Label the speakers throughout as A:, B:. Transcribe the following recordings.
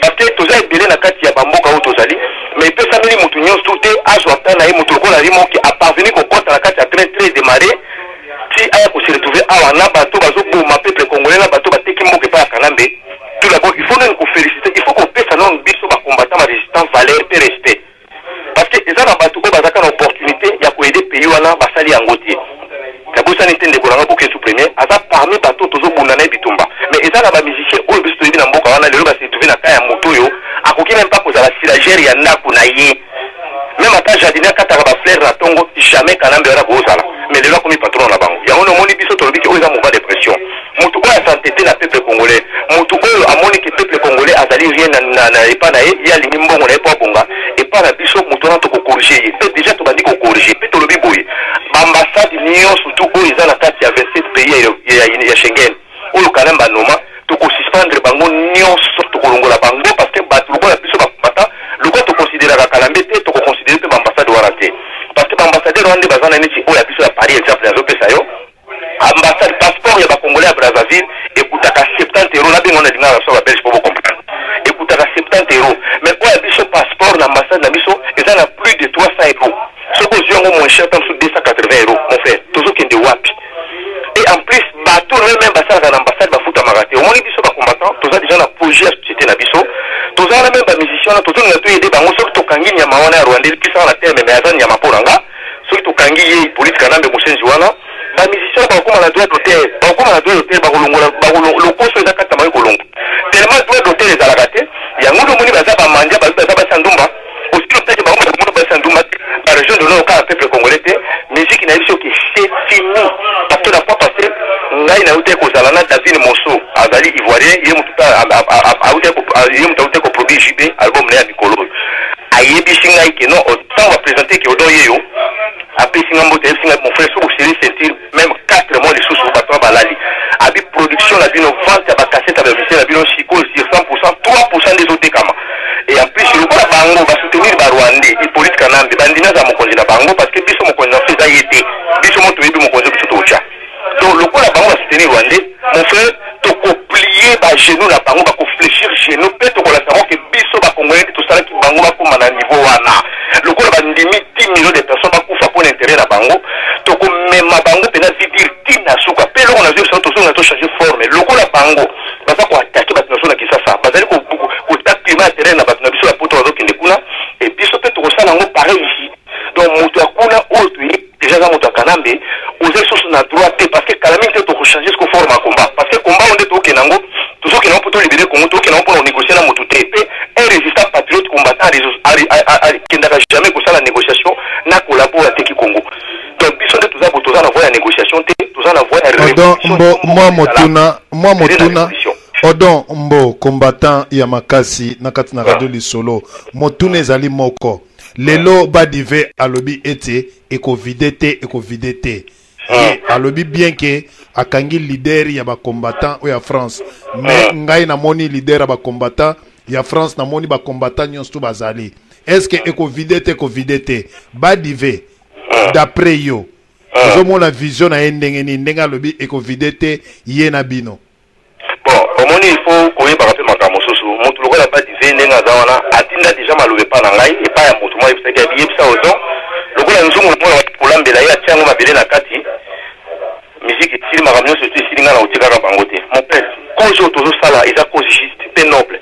A: parce que toza ebele na kati ya bamboka oyo tozali mais epesameli motu nyonso te azwa ta na ye motu lokola ali moki aparveni kokota na kati ya train très démarré si aya kose retrouve awa na bato bazoboma peuple congolais na bato bateki mboka epai ya kanambe. Tout d'abord il faut nous féliciter, il faut kopesa non biso bacombattant ba résistant valeur pe respect parce que eza na bato oyo bazaka na opportunité ya koede pays wana basali yango te. Kabosani tende kolanga boke sous premier aza parmi bato tozobunda na bitumba mais eza na ba musicien oyo biso toyebi na mboka wana lelo basi tuvi na kaya moto oyo akoki même pas kozala silagère ya ndako na ye même ata jardinier akataka ba fleur na tongo jamais kanambe wana kozala mais lelo akomi patron na bango yango nomoni biso tolobi ke oyo eza mova dépression motu oyo asantete na peuple congolais motu oyo amoni ke peuple congolais azali rien na epa na ye ye alingi mbongo na ye po abonga epa na biso motu wana tokokorige ye pe déjà tobandi kokorige pe tolobi boye baambassade nyonso tu oyo eza na kati ya 27 pays ya Schengen oyo kanambe banoma tokosuspendre bango nyonso tokolongola bango parce que bato lokola biso bakomata lokola tokonsideraka kalambe te tokokonsidere mpe baambassade wana te parce que baambassadeur wana nde baza na neti oyo ya biso ya Paris exemple azopesa yo ambassade passeport ya bacongolais ya Brazzaville ekutaka 70 euros nabengo na lingaka biso babelge po bocomprendre ekutaka 70 euros mais oyo ya biso passeport na ambassade na biso eza na plus de 300 euros soki ozwi yango moins cher tanso 280 euros mon frère tozokende wapi et en plus bato même basalaka na ambassade bafutamaka te omoni biso bacombattant toza déjà na projet ya société na biso toza wana même bamusicien wana tozolinga toyede bango soki tokangi nyama wana ya Rwanda elikisaka na terme mais aza nyama mpo nanga soki tokangi ye Hippolyte Kanambe mosenzi wana bamusicien bakokoma na droit d'auteur bakokoma na droit d'auteur bakolongola lokoso eza kati na bango kolongo tellement droit d'auteur ezalaka te yango nomoni baza bamanja baza basandumba aussi lopeke bango basandumba te barégion de nord kaka peuple congolais te musique na biso ke c'est fini parce que la fois passée ngai nauti kozala na David Mosso azali ivoirien ye mutu auti koproduire JB album na ya mikolo ayebisi ngai ke non ntango baprésente ke odo yeyo apesi nga mbote ayebisi ngai mon frère soki osili sentir même 4 mois lisusu bato balali abi production na bino vente ya bacasete ya bamusicien na bino sikoyo sur 100% 3% nde ezotekama et en plus lokola bango basoutenir barwandais Hippolyte Kanambe bandimi aza mokonzi na bango parce que biso mokonzi na biso eza ye te biso mo toyebi mokonzi biso tootya donc lokola bango basoutenir rwandais mon frère tokoplie bagenou na bango bakofléchir genou mpe tokolasa ke biso bacongolais tosalaki bango bakoma na niveau wana lokola bandimi 10 millions de personnes bakufa mpo na intérêt na bango tokomema bango mpena vidir tina suka mpe eloko na zwi tozonga tochange forme lokola bango baza koatake bato na so na Kisasa bazali kotapima ya terrain na bato na biso ya poto bazokende kuna e biso mpe tokosala yango pareil ici donc moto ya kuna oyo toye déjà za moto ya Kanambe oza lisusu na droit te parce que kala mingi te tokochange siko forme ya combat parce que combat onde tokokende yango tozokende yango mpo tolibere Congo tokende yango mpona konégocier na motu te pe un résistant patriote combattant akendaka jamais kosala négociation na kolabo ya teki Congo donc biso nde toza toza na voie ya négociation te toza na voie ya
B: révolution moi motuna Odon mbo combattant ya makasi na kati na radio lisolo motuna ezali moko lelo badive alobi ete ekovidete alobi bien ke akangi leader ya ba combattant o ya France mais ngai na moni leader ya ba combattant ya France na moni ba combattant nyonso bazali est-ce que ekovidete badive d'après yo ozomona vision na ndenge ni ndenge alobi ekovidete ye na bino
A: omoni il faut koyeba mpe makambo mosusu motu lokola badive ndenge aza wana atinda déjà malobe epa na ngai epai ya motu mwa yebisaki abiyebisa ozo lokola nzungu mpona kolambela ye atia yango mabele na kati musike esili makambo nyonso tu esili ngai na otiekaka bango te mon père cause oyo tozosala eza cause juste mpe noble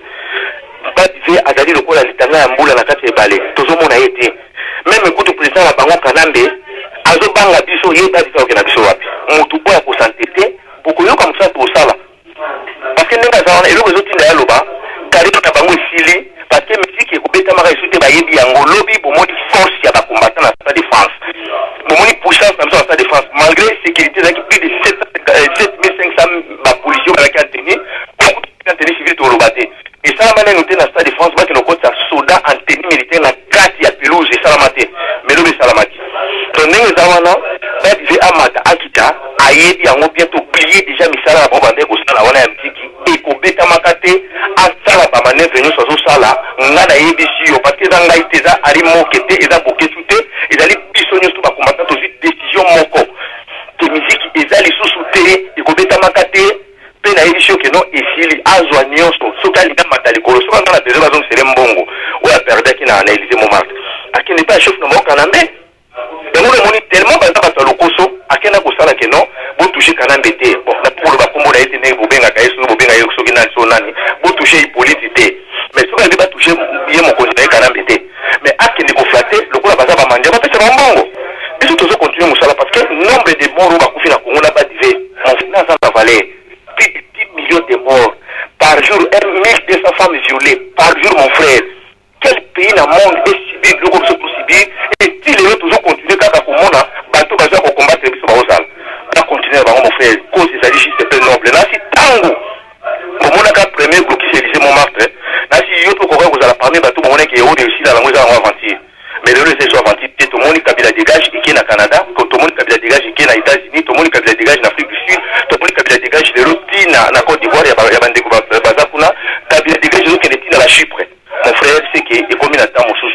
A: badive azali lokola litanga ya mbula na kati ya ebale tozomona ye te meme kutu président na bango Kanambe azobanga biso ye badive akoke na biso wapi motu oyo akosante te bokoyoka mosala tosala parce que ndenge aza wana eloko ezotinda ya loba karima na bango esili parce que musike ekobetamaka esu te bayebi yango lobi bomoni force ya bacombattant na stade de France bomoni puissance na biso na stade de France malgré sécurité ezalaki plus de 7500 bapolisier bazalaki anteni anteni civile toloba te esalama neno te na stade de France bakende okotisa soda anteni militaire na kati ya pelouse esalama te mais lobi esalamaki donc ndenge eza wana badive amata akita ayebi yango bientôt plier déjà misala na bango bande kosala wana ya mtiki ekobetamaka te asala bamanevre nyonso azosala nga nayebisi yo parce que eza ngai te eza ali moke te eza bokesu te ezali biso nyonso bacombattant tozwi décision moko ke misiki eza lisusu te ekobetamaka te mpe na édition que non ici azwa nyonso soki alinga matalikolo soki anga na besoin bazongisele mbongo oyo aperdaki na Élysée Montmartre akende pas chef na mboka na me yango namoni tellement baza bato ya lokoso akenda kosala ke non botouche Kanambe te bon na polo bakombo na ye te ndenge bobengaka ye soki bobenga ye soki nani so nani botouche Hippolyte te mais soki alingi batouche ye mokonzi na ye Kanambe te mais akende koflate lokola baza bamanja bapesa bambongo biso tozo continue mosala parce que nombre de morts oyo bakufi na Congo na badive mon finance en valeur plus de 10 millions de morts par jour, 1200 femmes violées par jour, mon frère. Quel pays dans le monde est subi de comme ce pour subir et si les autres toujours continuer quand on a bateau basé pour combattre les bisous barosal. On va continuer mon frère. Cause des alliés c'est peu noble. Là c'est tango. Mon a premier groupe qui s'est lycée Montmartre. Là si yo peut courir vous allez parler bateau mon qui est haut réussi dans la moisson en aventure. Mais le c'est sur aventure. Tout le monde Kabila dégage qui est au Canada, tout le monde Kabila dégage qui est aux États-Unis, tout le monde Kabila dégage en Afrique du Sud, tout le monde Kabila dégage de l'autre na Côte d'Ivoire, il y a bande de Bazakuna, Kabila dégage de l'autre dans la Chypre. Mon frère c'est que est comme une temps sous.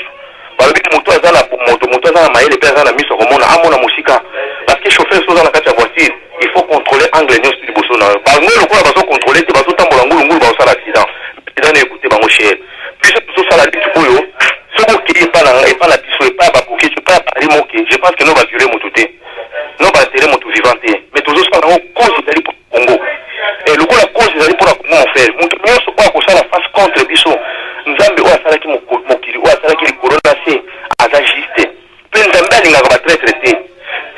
A: Parce que moto azana moto azana maïle et azana mise au monde amona musika. Parce que chauffeur sont dans la carte voiture, il faut contrôler angle news du bosona. Par nous le quoi va contrôler, tu vas tout tambola ngulu ba osala accident. Dans écouter bango cher. Puis tout ça la dit oyo. Ce qui est pas la biso pas ba poké, tu pas parler moké. Je pense que nous va violer mon touté. Nous va tirer mon tout vivant. Mais toujours ça dans cause d'aller pour Congo. Et le coup la cause d'aller pour la Congo mon frère. Mon tout mieux quoi que ça la face contre biso. Nzambe o asala ki mokili o asala ki corona c azagiste. Pe nzambe alinga ba traité.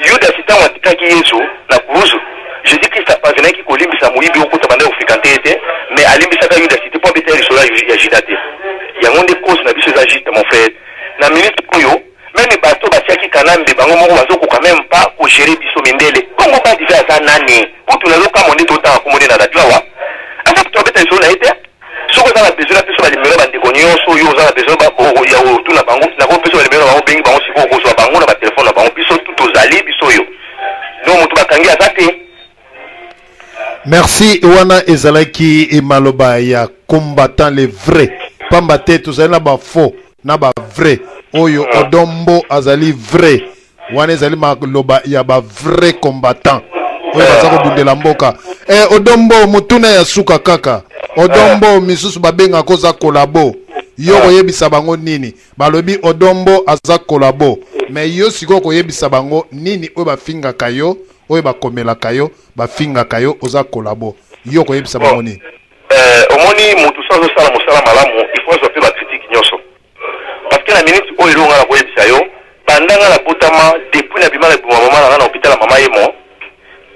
A: Yuda sita watika ki yesu na kuruzu. Je dis que ça pas venir qui kolimbisa muibi okuta bande ofikante ete mais alimbisa ka Yuda sita pour beter sur la yajidate. Yango nde cause na biso agite mon frère. Na ministre koyo même bato batiaki Kanambe bango moko bazoko quand même pas ko gérer biso mindele. Kongo ba divers za nani. Pour tout le loka monde tout temps ko monde na radio wa. Asa to beter sur la ete. Soko za la besoin biso ba limero ba ndekonyo so yo za la besoin ba ko ya o tout na bango na ko biso ba limero ba bengi bango siko ko so bango na ba téléphone na bango biso tout ozali biso yo. Donc mutu bakangi azate.
B: Merci wana ezalaki e maloba ya combattant les vrais. Pamba te tozali na ba faux na ba vrai oyo Odombo azali vrai wana ezali maloba ya ba vrai combattant oyo bazako bundela mboka Odombo mutuna ya suka kaka Odombo misusu babenga koza kolabo yo koyebisa bango nini balobi Odombo aza kolabo mais yo siko koyebisa bango nini oyo bafinga kayo oyo bakomela kayo bafinga kayo oza kolabo yo koyebisa bango nini
A: omoni mutu sans sala musala malamu il faut appeler la critique nyoso parce que la minute où il a envoyé ça yo pendant la botama depuis la bimala pour maman na hôpital maman yemo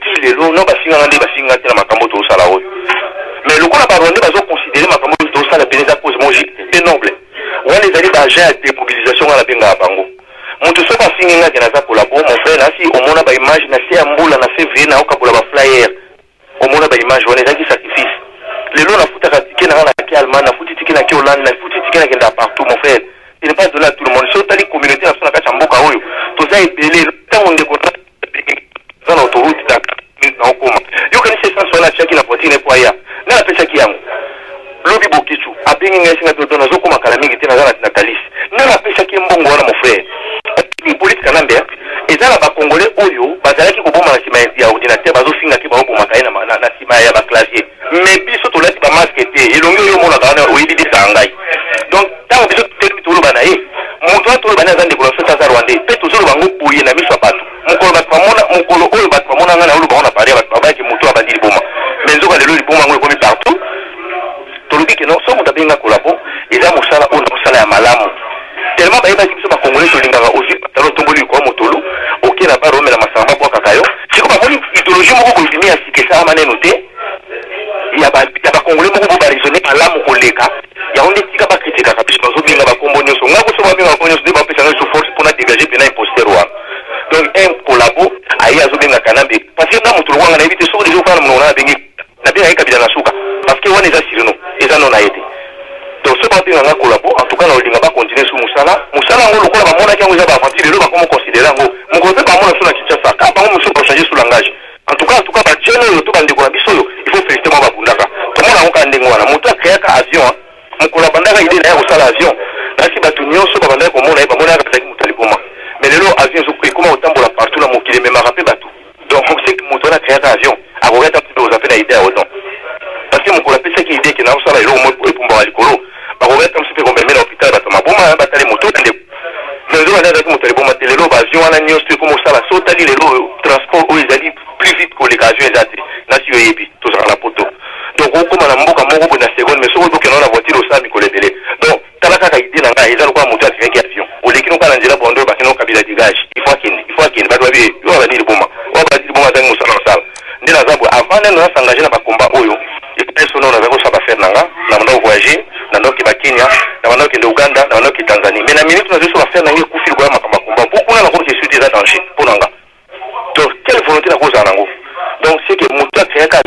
A: ti les lo no basinga ngande basinga te na makambo to sala oyo mais le ko na baronde bazo considérer makambo to sala peneza cause moji c'est noble on les ali ba agent de mobilisation na benga bango mutu so basinga ngake na za kolabo mon frère na si omona ba image na se ambula na février na okabola ba flyer omona ba image on les aki sacrifice les lots na futa katike na ki Allemagne na futi tike na ki Hollande na futi tike na kenda partout mon frère il n'est pas donné à tout le monde so tali communauté na sona ka chamboka oyo to za ebele tant on déconne dans l'autoroute na okoma yo kani c'est sans sona chaki na potine po ya na pesa ki yango lobi bokichu abengi ngesi na dodo na zokoma kala mingi tena na talis na pesa ki mbongo wana mon frère ni police Kanambe ezala ba congolais oyo bazalaki ko bomba na sima ya ordinateur bazofinga ki ba bomba kaina na sima ya ba clavier mais biso to lati ba masque te elongi yo mona kana oyibi de sangai donc tant biso te tolo banaye moto to bana zande ko feta za Rwanda pe to zolo bango boye na miso bato mukolo ba pamona mukolo oyo ba pamona ngana ulu ba pare ba ba ki moto abandi boma mais nzoka lelo liboma ngo komi partout to lubi ke no so muta benga kolabo eza musala ona musala ya malamu tellement ba yeba biso ba congolais to lingaka ozi talo tomboli ko motolo oké na ba romela masamba kwa kakayo siko ba moni idéologie moko ko dimi ya sikesa maneno te ya ba congolais moko ba raisonner malamu koleka ya onde tika ba kritika kabisa bazo binga ba kombo nyoso ngako so ba binga ko nyoso de ba pesa nyoso force pour na dégager pena imposteur wa donc un collabo ayi azo binga Kanambe parce que na mutu wanga na éviter so de jokana mona na bingi na bien ayi kabila na suka parce que wana eza sirino eza non na été donc ce bato nga collabo en tout cas na olinga ba continuer sur musala ngo lokola ba mona kyango za ba aventure lo ba komo considérer ngo ngo pe ba mona sur la Kinshasa ka ba mo sur changer sur langage en tout cas ba jeune to bande ko na biso yo il faut féliciter ba bundaka to mona ngo ka ndengo wana mutu akaya ka avion mukola bandaka idée na ya kosala avion nasi bato nyonso ba bandaka komona ye ba mona ka tsaki mutali boma mais lelo avion zo koma otambola partout na mokili mais marape bato donc on sait que mutu na kaya ka avion akogata mpe oza pe na idée au non qui idée que nous sommes là, nous sommes pour voir les colos. Par contre, comme si on met l'hôpital, on a battu les motos. Mais nous avons dit que nous avons dit que nous avons dit que nous avons dit que transport où ils allaient plus vite que les camions et les tout ça la poteau. Donc, on commence à mourir pour la seconde, mais sauf que nous avons la voiture au sable, il délai. Donc, tu as la idée dans la ils ont monter avec un avion. Au lieu de nous parler de la bande, parce que nous avons un dégage. Il faut qu'il va dire, il va dire bon, on va dire bon, dans le salle. Nous avons avant de nous engager dans le combat, il faut que nous avons ça faire dans le voyager, dans le Kenya, dans le Ouganda, dans le Tanzanie. Mais la minute nous avons faire dans le coup de combat, beaucoup de gens qui sont déjà danger pour nous. Donc, quelle volonté la cause à nous? Donc, c'est que mon tas créé qu'à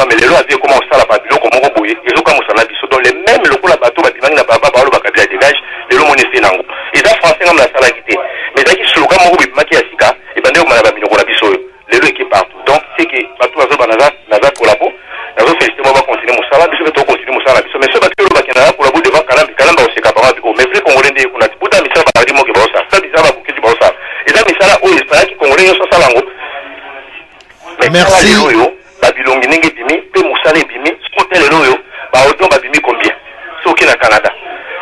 A: mais les lois avaient commencé à la Babylone comme on bouillait, ils ont commencé à la biseau. Donc, les mêmes locaux la bateau, bâtiment, la baba, le bacabia dégage, les lois monnaie nango. Et ça, français, comme la salle quitté. Mais ça qui slogan, mon groupe, maquillé à Sika, et ben, on a la babylone, on a biseau. Les lois qui partout. Donc, c'est que, bateau, Naza, collabo, Naza, félicité, on va continuer mon salaire, biseau, on continue mon salaire, biseau. Mais ce bateau, le bacanara, collabo, devant Kalamba, au Sekapara, mais vrai Congolais, on a dit, putain, mais ça va dire, moi, qui va au ça. Ça, bizarre, va bouquer du ça. Et ça, mais ça, là, où il espère qu'il Congolais, ils sont salango.
B: Merci.
A: Babylone ninge bimi pe musale bimi hotel loyo ba autant ba bimi combien soki na Canada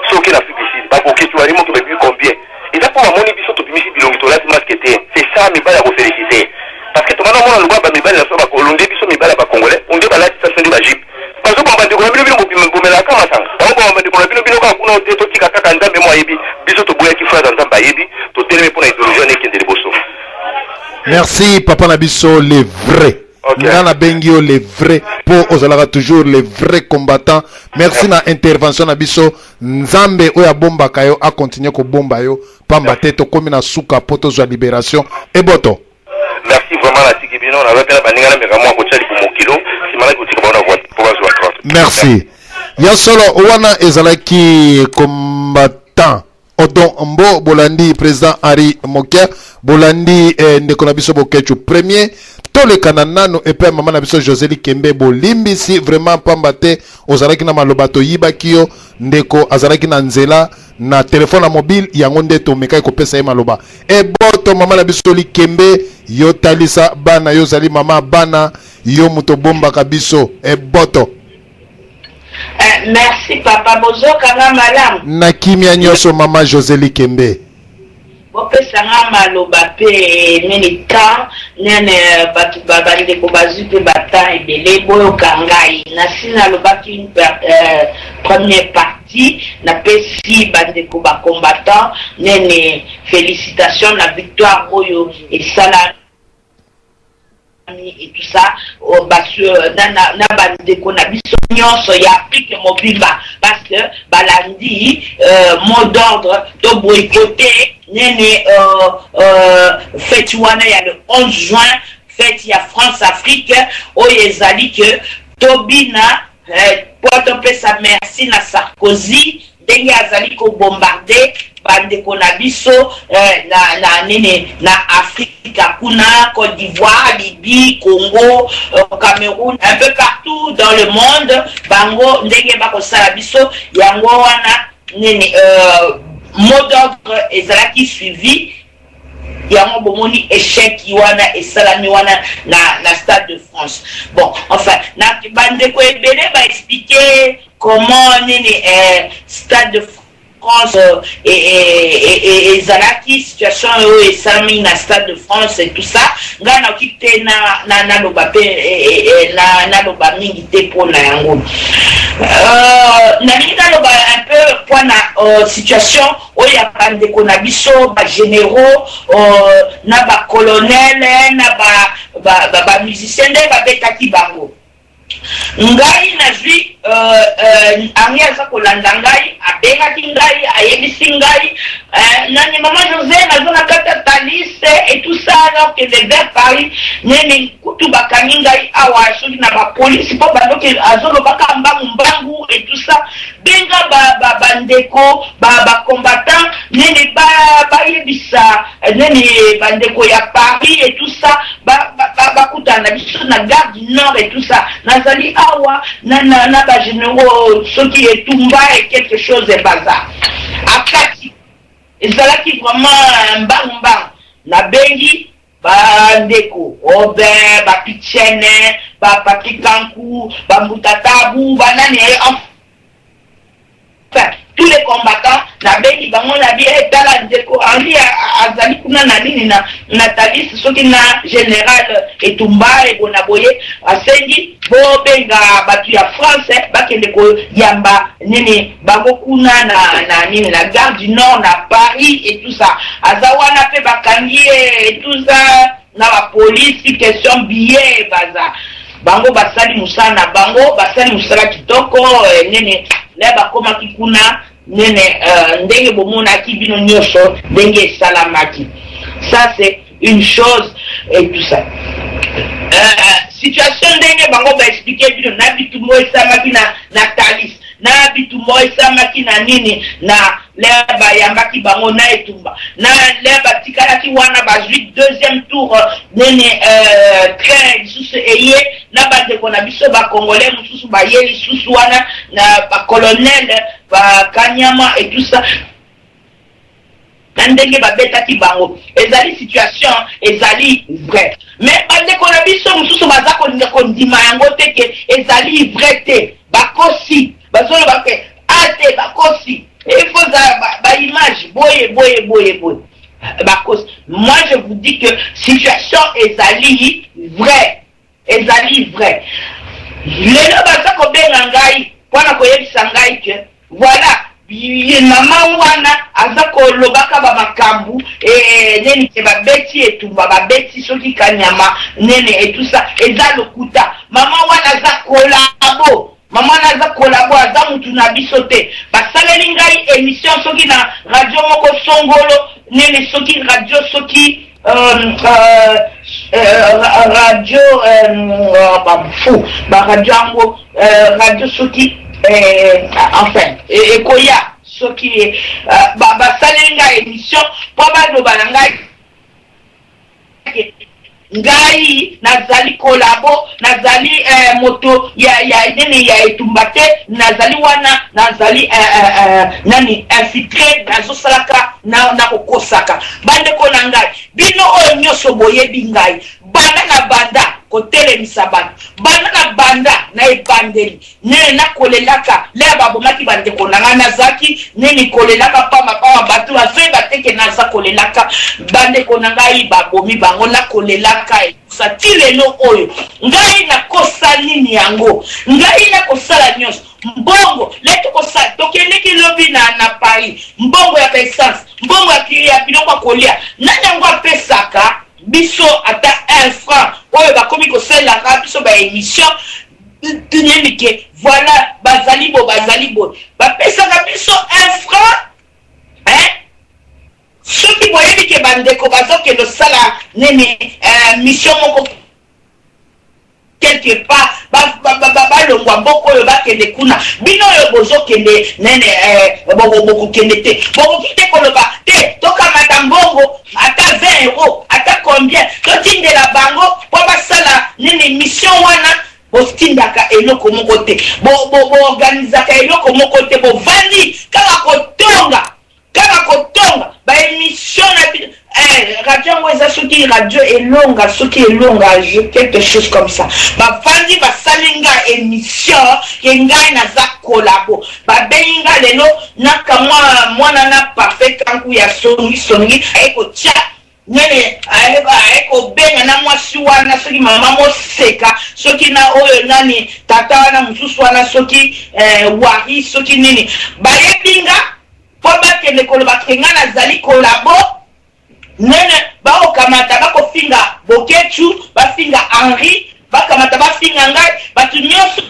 A: soki na Afrique du Sud ba boki tu arimo ke bimi combien et ça pour moni biso to bimi si bilongi to lati masquete c'est ça mi bala ko féliciter parce que to mana mona lwa ba mi bala so ba ko londe biso mi bala ba congolais on dit ba lati ça c'est ba jip parce que ba de ko bino bino ko mela kama sang ba ko ba de ko bino ka kuno te to tika kaka ndambe mo yebi biso to boya ki fra dans ba yebi to teleme pour na idéologie ne kende liboso.
B: Merci papa Nabiso les vrais. Nana Bengio les vrais pour Ozalara toujours les vrais combattants. Merci na intervention Nabiso Nzambe oya bomba kayo a continuer ko bomba yo pamba teto comme na suka poto za libération et boto.
A: Merci vraiment la tikibino na ba baninga na meka mo ko tshali ko mokilo si mala ko tikabona pour bazwa 30. Merci.
B: Ya solo wana ezalaki combattant Odon Mbo Bolandi président Henri Moker Bolandi ndeko na biso bokechu premier to le kananano et puis maman na biso Joseli Kembe Bolimbisi vraiment pambate ozalaki na malobato yibakio ndeko azalaki na nzela na téléphone mobile yango nde to mekai ko pesa ye maloba e boto maman na biso Likembe yo talisa bana yo zali mama bana yo muto bomba kabiso e boto.
C: Merci papa bozo kanga malam
B: na kimia nyoso mama Joseli Kembe
C: bopesa nga maloba pe nene temps nene batu babande ko bazupe bata ebele boyo kangai na sina lobaki une première partie na pesi bande ko ba combattant nene félicitations la victoire oyo et sala et tout ça parce que na bande ko na biso nyonso ya pique mobimba parce que balandi mot d'ordre to boycotter nene fête wana ya le 11 juin fête ya France Afrique oyezali que tobina poto pesa merci na Sarkozy ndenge azali ko bombarder bande ko na biso na nene na Afrique kuna Côte d'Ivoire, Libye, Congo, Cameroun, un peu partout dans le monde bango ndenge bako sala biso yango wana nene mot d'ordre ezalaki suivi yango bomoni échec wana esalami wana na Stade de France. Bon, enfin na bande ko ebele ba expliquer comment nene Stade de France et Zalaki situation et Sami na Stade de France et tout ça ngana okite na lobape na loba mingi te pona yango na linga loba un peu pona situation oya bande ko na biso ba généraux na ba colonel na ba musicien de ba betaki bango ngai na zwi ami aza kolanda ngai abengaki ngai ayebisi ngai nani mama José nazo na kata talise et tout ça alors que les vers Paris nene kutu bakangi ngai awa soki na ba police po bandoke azolobaka mbangu et tout ça benga bandeko ba combattant nene ba yebisa nene bandeko ya Paris et tout ça ba kutana biso na gare du Nord et tout ça nazali awa na ba généraux soki etumba et quelque chose de bazar akati ezalaki vraiment mbang na bengi bandeko Robert Bapichene Patrick Kankou Bambutatabu banani enfin tous les combattants na bengi bango na bi etala ndeko Henri azali kuna na nini na Nathalie soki na général Etumba et Bonaboye asengi bo benga batu ya France bakende ko yamba nini bango kuna na nini la gare du Nord na Paris et tout ça azawana pe bakangi et tout ça na la police question billet baza bango basali musana bango basali musala kitoko nene leba koma kikuna nene ndenge bomona kibino nyosho ndenge salamaki. Ça c'est une chose et tout ça. Situation ndenge bango ba expliquer bino na bitumo esamaki na Natalis na bitumo esamaki na nini na leba yambaki bango na Etumba na leba tikalaki wana bazui deuxième tour nene train susu eye na bande kona biso ba congolais mususu ba yeli susu wana na ba colonel ba Kanyama et tout ça ndenge babetaki bango ezali situation ezali vrai mais bande kona biso mususu baza kolinga kondima yango teke ezali vrai te bakosi bazolo bape ate bakosi il faut ba image boye bakosi. Moi je vous dis que situation ezali vrai lelo baza kobenga ngai wana koyebisa ngai ke voilà maman wana aza kolobaka ba makambu neni ke babeti Etumba babeti soki Kanyama nene et tout ça eza lokuta maman wana aza kolabo aza mutu na biso te basaleli ngai émission soki na radio moko songolo nene soki radio soki radio radio soki enfin ekoya soki basaleli ngai émission po baloba na ngai ngai nazali kolabo nazali moto ya nini ya Etumba te nazali wana nazali nani infiltré nazosalaka na kokosaka bande ko na ngai bino oyo nyoso boyebi ngai banda kotelemisa banda na ebandeli nene nakolelaka leba bomaki bande konanga nazaki nene kolelaka pama batu azoye bateke naza kolelaka bande konanga babomi bango nakolelaka satilelo oyo ngai nakosa nini yango ngai nakosala nyonso mbongo leto kosala tokendeki lobi na Paris mbongo ya essence mbongo ya biloko kolia nani yango apesaka biso ata 1 franc oyo bakomi kosalaka biso ba émission tunyenike voilà bazali bo bapesaka biso 1 franc soki boyebi ke bandeko bazokende sala nene mission moko quelque part balongwa mboko oyo bakende kuna bino oyo bozokende nene bokokende te bokokite koloba te tokamata mbongo ata 20 euros ata combien totindela bango po basala nene mission wana botindaka eloko moko te boorganizaka eloko moko te bovandi kaka kotonga ba émission na radio mweza soki radio elonga soki elonga quelque chose comme ça bavandi basalinga émission kengai naza kolabo babenga lelo naka mwana na Parfait Kankou ya songi aikotia nene aiko benga na mwasi wana soki mama moseka soki na oyo nani tata wana mususu wana soki wari soki nini bayebinga po bakende koloba kenga nazali kolabo nene baokamata bakofinga Bokechu bafinga Henri bakamata bafinga ngai batu nyonso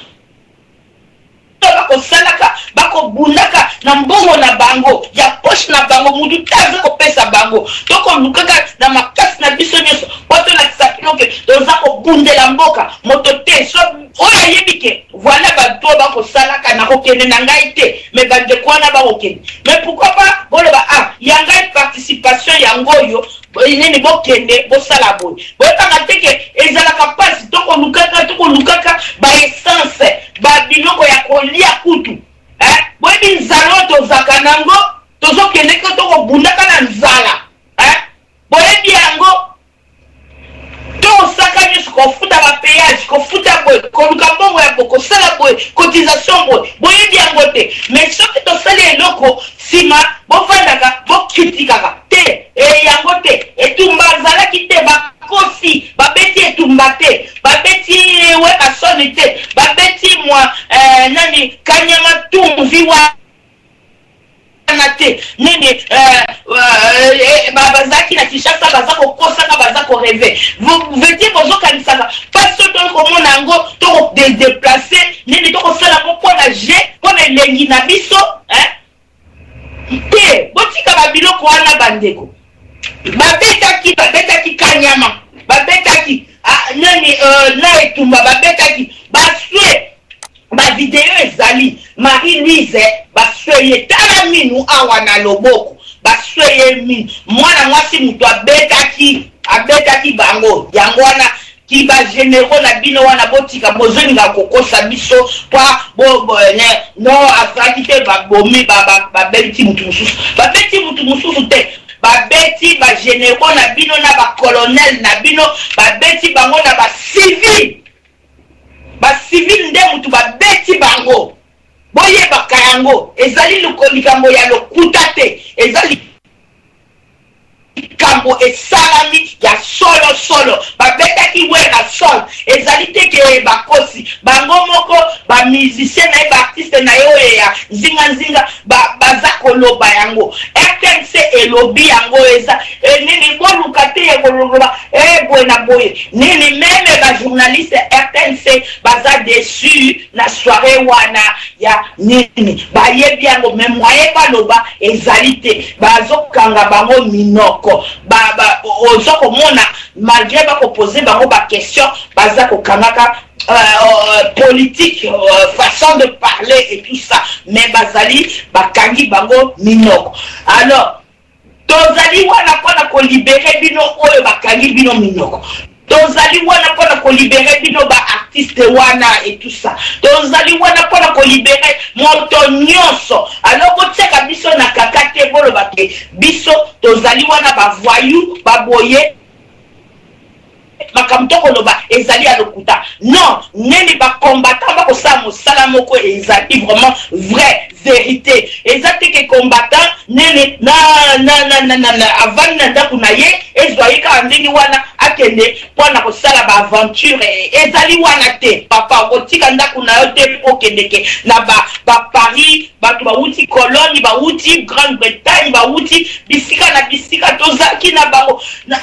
C: bakosalaka bakobundaka na mbongo na bango ya poche na bango mudu taza kopesa bango tokolukaka na makasi na biso nyonso poto na kisapinoke toza kobundela mboka moto te so oyo ayebike voilà bato bakosalaka na kokende na ngai te mais bandeko wana bakokende mais pourquoi pas boloba ya ngai participation yango oyo nini bokende bosala boye boyokanga teke ezalaka pasi tokolukaka ba essence ba biloko ya kolia kutu boyebi nzala oyo tozaka nango tozokende ko tokobundaka na nzala boyebi yango koluka mbongo ya bokosala boye cotisation boye boyebi yango te mais soki tosali eloko nsima bovandaka bokritikaka te yango te etumba azalaki te bakosi babeti etumba te babeti wekasoni te babeti mwa nani kanyama tumvi wana te nini bazalaki na Kinshasa baza kokosaka baza koreve veti bozokanisaka paso tokomona yango tokodéplace nini tokosala mpona je mpona elengi na biso te botika babiloko wana bandeko babetaki kanyama babetaki nani na etumba babetaki baswe bavideo ezali Marie-Louise baswe ye tala minu awa na loboko baswe ye minu mwana mwasi mutu abetaki bango yango wana kiba généraux na bino wana botika bozoninga kokosa biso kwa no afaki te babomi babeti mutu mususu te babeti ba généraux na bino na ba colonel na bino babeti bango na ba civil nde mutu babeti bango boyebaka yango ezali likambo ya lokuta te ezali likambo esalami ya solo babetaki wera sol ezali te ke bakosi bango moko bamusicien na ye baartiste na ye ya nzinga baza koloba yango RTNC elobi yango eza nini boluka te ekoloba boye na boye nini meme bajournaliste RTNC baza déçu na soirée wana ya nini bayebi yango me moye baloba ezali te bazokanga bango minoko ozokomona malgré bakopose bango baquestion baza kokangaka politique, façon de parler et tout ça, mais bazali bakangi bango minoko. Alors tozali wana pona ko libérer bino oyo bakangi bino minoko. Tozali wana pona ko libérer bino ba artiste wana et tout ça. Tozali wana pona ko libérer moto nyonso. Alors botseka biso na kakate bolo bake biso tozali wana ba voyou ba boye makamtoko loba ezali à lokuta. Non, neni ba combattant ba ko sa mosala moko ezali vraiment vrai vérité. Ezati ke combattant neni na avant na ndaku na ye ezwayi ka ndini wana akende pona ko sala ba aventure ezali wana te papa otika ndaku na yo te pokendeke na ba Paris batu ba uti Cologne ba uti Grande-Bretagne ba uti bisika na bisika tozaki na bango na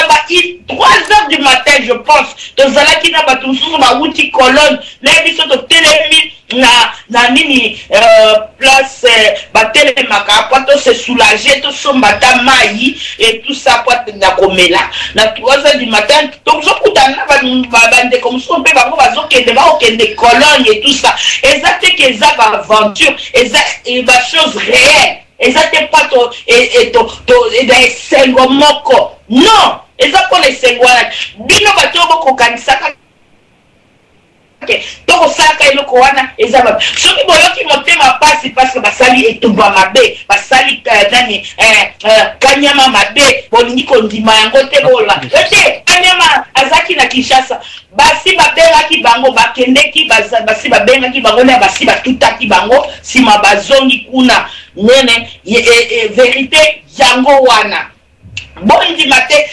C: ba 3h du matin je pense tozalaki na batu mususu ba uti Cologne na biso to telemi na nini place batelemaka po to se soulager to sombata mai et tout ça po na komela na 3h du matin donc je kutana bande comme ça pe bango bazokende Cologne et tout ça exacte que ça va aventure et ba chose réelle exacte pas to et des sengo moko non exacte pour les sengo bino bato boko kanisaka toko saka eloko wana ezaba soki boyoki motema pasi parce que basali etumba mabe basali nani kanyama mabe bolingi kondima yango te bola ete kanyama azaki na Kinshasa basi babengaki bango bakendeki basi babengaki bango na basi batutaki bango sima bazongi kuna nene vérité yango wana bondi mate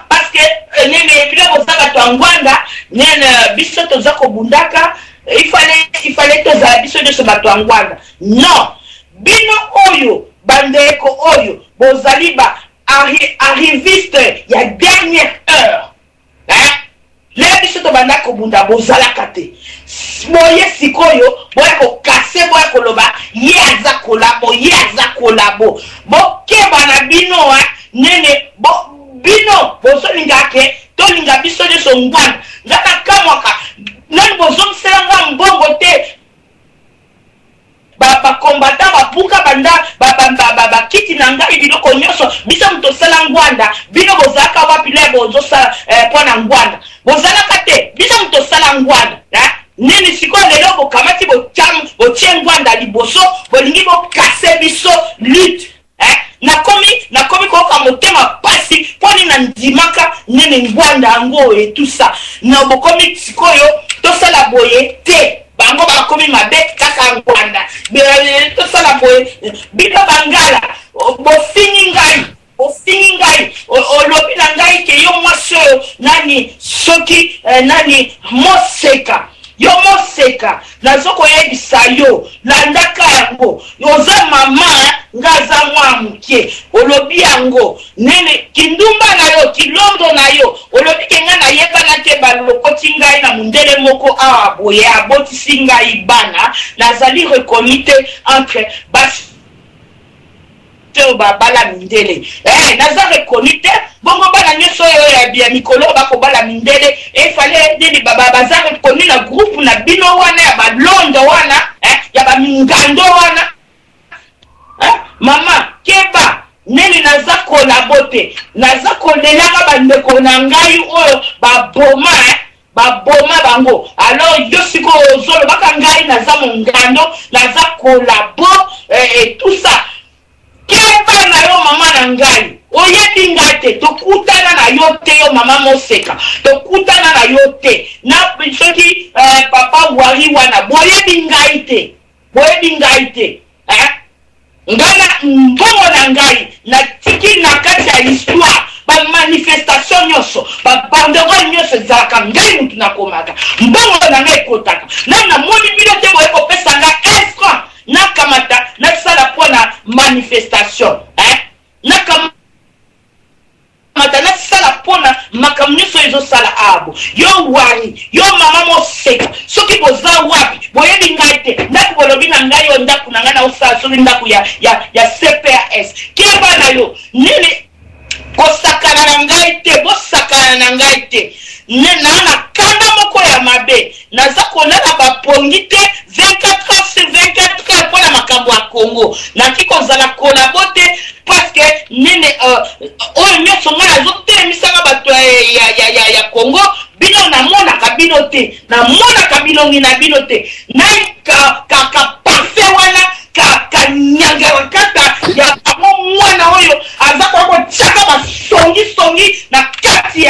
C: parce que nene bila bozaka twangwanda nene biso toza kobundaka il fallait toza biso de ce batwangwanda non bino oyo bandeko oyo bozali ba arriviste ya dernière heure le biso to banda kobunda bozalaka te boye sikoyo boye ko kase boye koloba ye aza kolabo bokeba na bino nene bino bozolingake tolinga biso de songwana ngata kamwaka nani bozomselanga mbongo te ba combattant bapuka banda kiti na ngai biloko nyonso biso mutosala ngwanda bino bozalaka wapi le bozosala pona ngwanda bozalaka te biso mutosala ngwanda nini sikoyo lelo bokamati botie ngwanda liboso bolingi bokase biso lutte nakomi koka motema pasi poni na ndimaka nene ngwanda yango et tout ça na bokomi sikoyo tosala boye te bango bakomi mabe kaka ngwanda tosala boye bino bangala bofingi ngai olobi na ngai ke yo mwasi oyo nani soki nani moseka yo moseka nazokoyebisa yo landaka yango oza mama nga aza mwa moke olobi yango nene kindumba na yo kilondo na yo olobi ke nga nayebana te balokoti ngai na mundele moko awa boye abotisi ngai bana nazali reconnu te entre basi bala mindele naza reconnu te bongo bana nyonso oyo ya mikolo bakobala mindele efale nini baza reconnu na groupe na bino wana ya balondo wana ya bamingando wana mama keba nini naza kolabo te naza kolelaka bandeko na ngai oyo baboma bango alors yo siko ozolobaka ngai naza mongando naza kolabo tout ça keba na yo mama na ngai oyebi ngai te tokutana na yo te yo mama moseka tokutana na yo te na soki papa wari wana boyebi ngai te ngana mbongo na ngai na tiki na kati ya histoire bamanifestation nyonso babanderole nyonso ezalaka ngai mutu nakomaka mbongo na ngai ekotaka na moni bino te boye kopesa ngai 1 franc nakamata nasala mpona manifestation nakamata nasala mpona makambo nyonso ezosala abo yo wari yo mama moseka soki boza wapi boyebi ngai te ndako bolobi na ngai yo ndako na ngai na osala soki ndako ya CPAS keba na yo nini kosakana na ngai te bosakana na ngai te na kanda moko ya mabe naza kolala bapongi te 24 heures sur 24 heures mpona makambo ya Congo naki kozala kolabo te parceke nene oyo nyonso ngai nazotemisaka bato ya Congo bino namonaka bino te namonaka bilongi na bino te nai ka parfait wana kanyangela kata ya mwana oyo aza kotiaka basongi na kati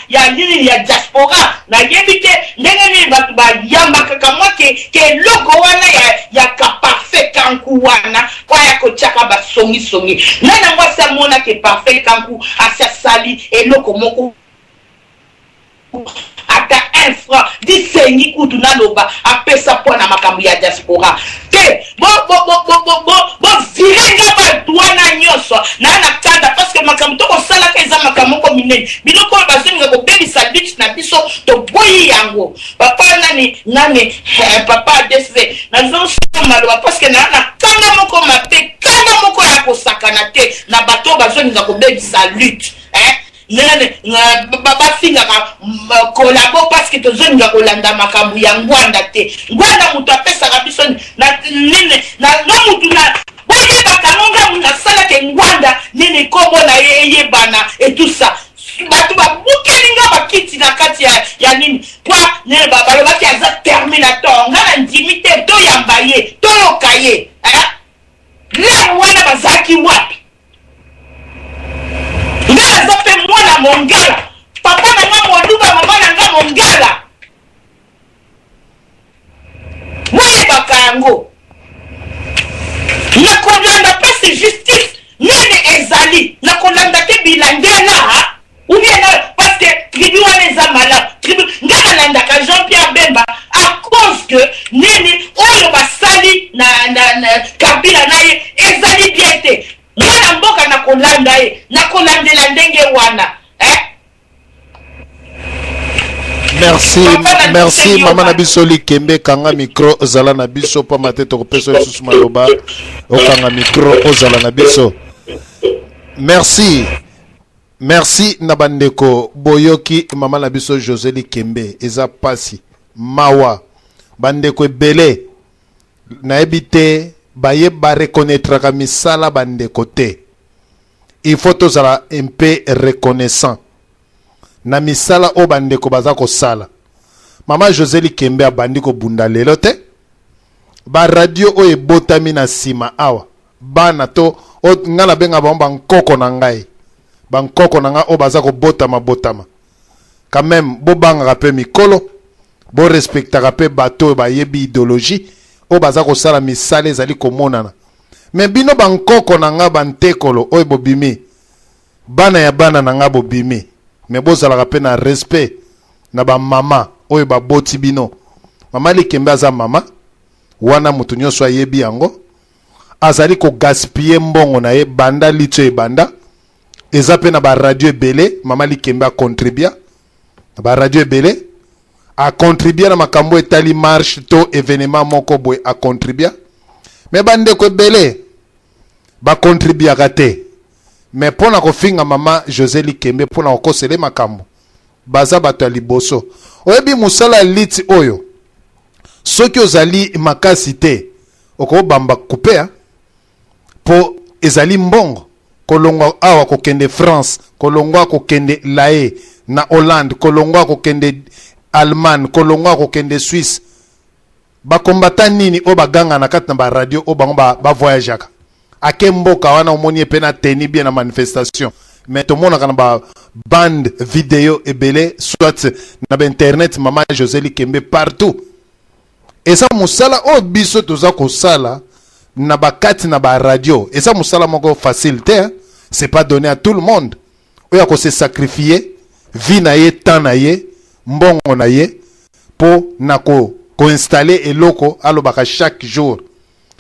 C: ya nini ya diaspora nayebi te ndenge nini bato bayambaka kamwa ke logo wana ya ka parfait kanku wana po ya kotiaka basongi nana ngwasi amona ke parfait kanku asasali eloko moko ata 1 franc disengi kutu naloba apesa mpona makambo ya diaspora te bo virenga bato wana nyonso na kanda parce que makambo tokosalaka eza makambo moko minene biloko oyo bazolinga kobebisa lutte na biso toboyi yango papa nani papa dese nazosala maloba parce que na kanda moko mabe kanda moko ya kosakana te na bato bazolinga kobebisa lutte basingaka kolabo parce que tozolinga kolanda makambo ya ngwanda te ngwanda mutu apesaka biso na mutu na boyebaka nonga mutu asalaka ngwanda nini kombo na ye eyebana et tout ça bato babukelinga bakiti na kati ya nini po nini balobaki aza terminator nga na ndimi te toyamba ye toyoka ye lere wana bazalaki wapi nga aza mpe mwana mongala papa na nga moduba mama na nga mongala boyebaka yango nakolanda mpasi justice nini ezali nakolanda te bilandela ubiena parce que tribu wana eza malamu tribu nga nalandaka Jean Pierre Bemba à cause que nini oyo basali na kabila na ye ezali bien te mwana mboka nakolanda ye nakolandela ndenge wana
B: merci mama na biso likembe kanga micro ozala na biso pa mate tokopesa lisusu maloba okanga micro ozala na biso merci na bandeko boyoki mama na biso José Likembe eza pasi mawa bandeko ebele nayebi te bayeba reconnaître misala bandeko te il faut tozala un peu reconnaissant na misala o bandeko baza kosala mama José Likembe abandi kobunda lelo te ba radio o ebotami na sima awa bana to o ngala benga ba nkoko na ngai bankoko na nga o baza kobotama quand même bobanga pe mikolo bo respectaka pe bato ba yebi idéologie o baza ko sala misale ezali komonana. Mais bino bankoko na nga bantekolo oyo bobimi bana ya bana na nga bobimi mais bozalaka pe na respect na ba mama oyo baboti bino. Mama Likembe aza mama wana mutu nyonso ayebi yango azali ko gaspiller mbongo na ye banda litso e banda eza pe na ba radio ebele. Mama Likembe a contribuer na ba radio ebele a contribuer na makambo etali marche to événement moko boy a contribuer mais bande ko ebele ba contribuer kate mais pona ko finga mama José Likembe pona ko kosele makambo baza bato ya liboso oyebi musala liti oyo soki ozali makasi te okobamba kupea po ezali mbongo kolongwa awa kokende France kolongwa kokende lae na Hollande kolongwa kokende Allemagne kolongwa kokende Suisse bakombata nini o baganga na kati na ba radio o bango ba voyageaka ake mboka wana omoni pe na teni bien na manifestation mais to mona kana ba bande vidéo ebele soit na ba internet mama José Likembe partout. Et ça musala o biso toza ko sala na bakati na ba radio. Et ça musala moko facilité, hein? C'est pas donné à tout le monde. Oya ko se sacrifier vie na ye temps na ye mbongo na ye po na ko installer eloko alobaka chaque jour.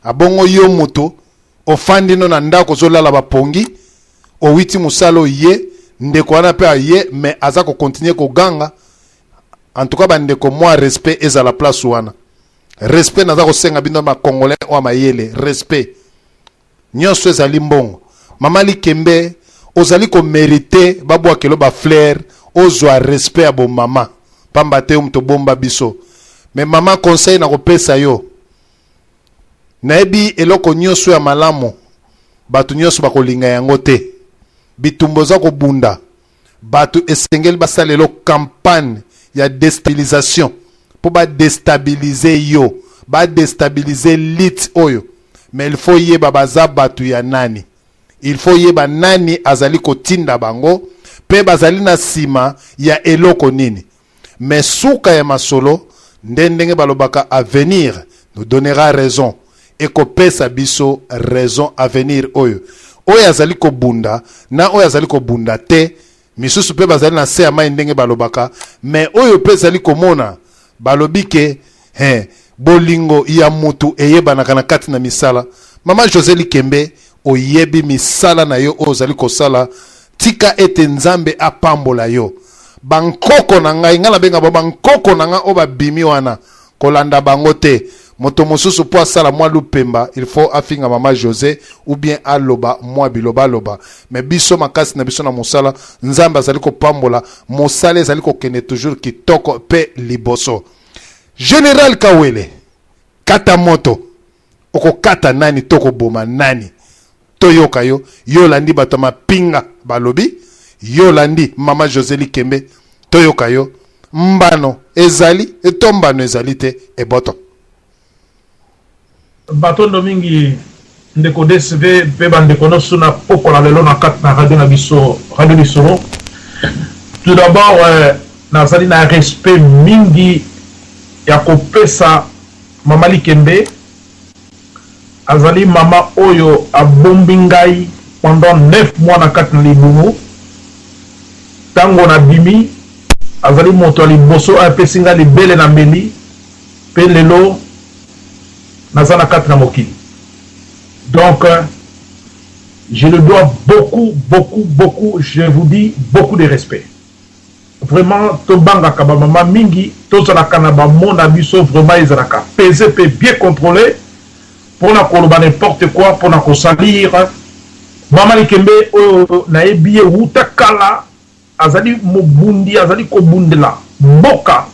B: Abongo yo moto ofandi no na ndako zolala ba pongi o witi musalo ye ndeko wana pe ye mais aza ko continuer ko ganga. En tout cas bandeko moi respect eza la place wana. Respect naza ko senga bino ma congolais o mayele respect nyonso ezali mbongo. Mama Likembe ozali ko mériter babwa kelo ba flair ozwa respect abo mama pamba te umto bomba biso mais mama conseil na ko pesa yo naebi eloko nyonso ya malamu batu nyonso bakolinga yango te bitumbo za ko bunda batu esengeli basalelo campagne ya déstabilisation pour ba déstabiliser yo ba déstabiliser lit oyo mais il faut yeba baza batu ya nani il faut yeba nani azali kotinda bango pe bazali na sima ya eloko nini mais suka ya masolo ndenge balobaka avenir nous donnera raison et ko pesa biso raison avenir oyo oyo azali ko bunda na oyo azali ko bunda te misusu pe bazali na se ama ndenge balobaka mais oyo pe azali komona balobike bolingo ya mutu eyebanaka na kati na misala. Mama José Likembe oyebi misala na yo ozali kosala tika ete nzambe apambola yo bankoko na ngai ngala benga bankoko na nga oba bimi wana kolanda bango te moto mosusu po asala mwa lupemba il faut afinga mama José ou bien aloba mwa biloba loba mais biso makasi na biso na musala nzambe azali kopambola mosala ezali kokende toujours kitoko pe liboso. Général Kawele kata moto oko kata nani toko boma nani toyoka yo yolandi bato mapinga balobi yolandi mama José Likembe toyoka yo mbano ezali etombano ezali te eboto
D: batondo mingi ndeko DSV pe bandeko noso na pokola lelo na kati na radio na biso radio lisoro. Tout d'abord nazali na respect mingi ya kopesa mama Likembe azali mama oyo abombi ngai pendant 9 mois na kati na libumu tango na bimi azali moto liboso apesi ngai libele na mbeli pe lelo naza na kati na mokili. Donc je le dois beaucoup, je vous dis beaucoup de respect. Vraiment tobanga kaba mama mingi tozala kana ba mona biso vraiment ezalaka pesé pe bien contrôlé pour na koloba n'importe quoi pour na ko salir mama Likembe na ebiye wuta kala azali mobundi azali ko bundela mboka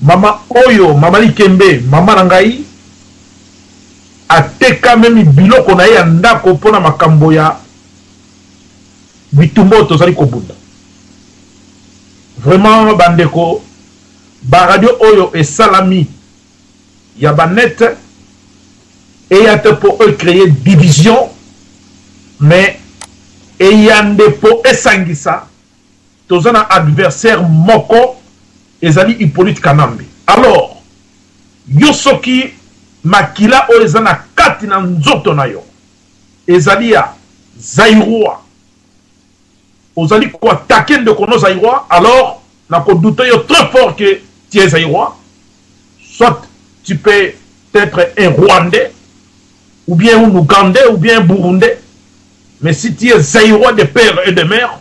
D: mama oyo mama Likembe mama nangai ateka memi biloko na ya ndako pona makambo ya bitumbo tozali ko bunda. Vraiment bandeko ba radio oyo et salami ya banet et ya te pour eux créer division mais et yande pour esangisa tozana adversaire moko ezali Hippolyte Kanambe Alors, yo soki makila o ezana kati na nzoto na yo. Ezali ya Zaïrois. Ozali ko attaquer de kono Zaïrois, alors na ko douter yo très fort que tu es Zaïrois. Soit tu peux être un Rwandais, ou bien un Ougandais, ou bien un Burundais. Mais si tu es Zaïrois de père et de mère,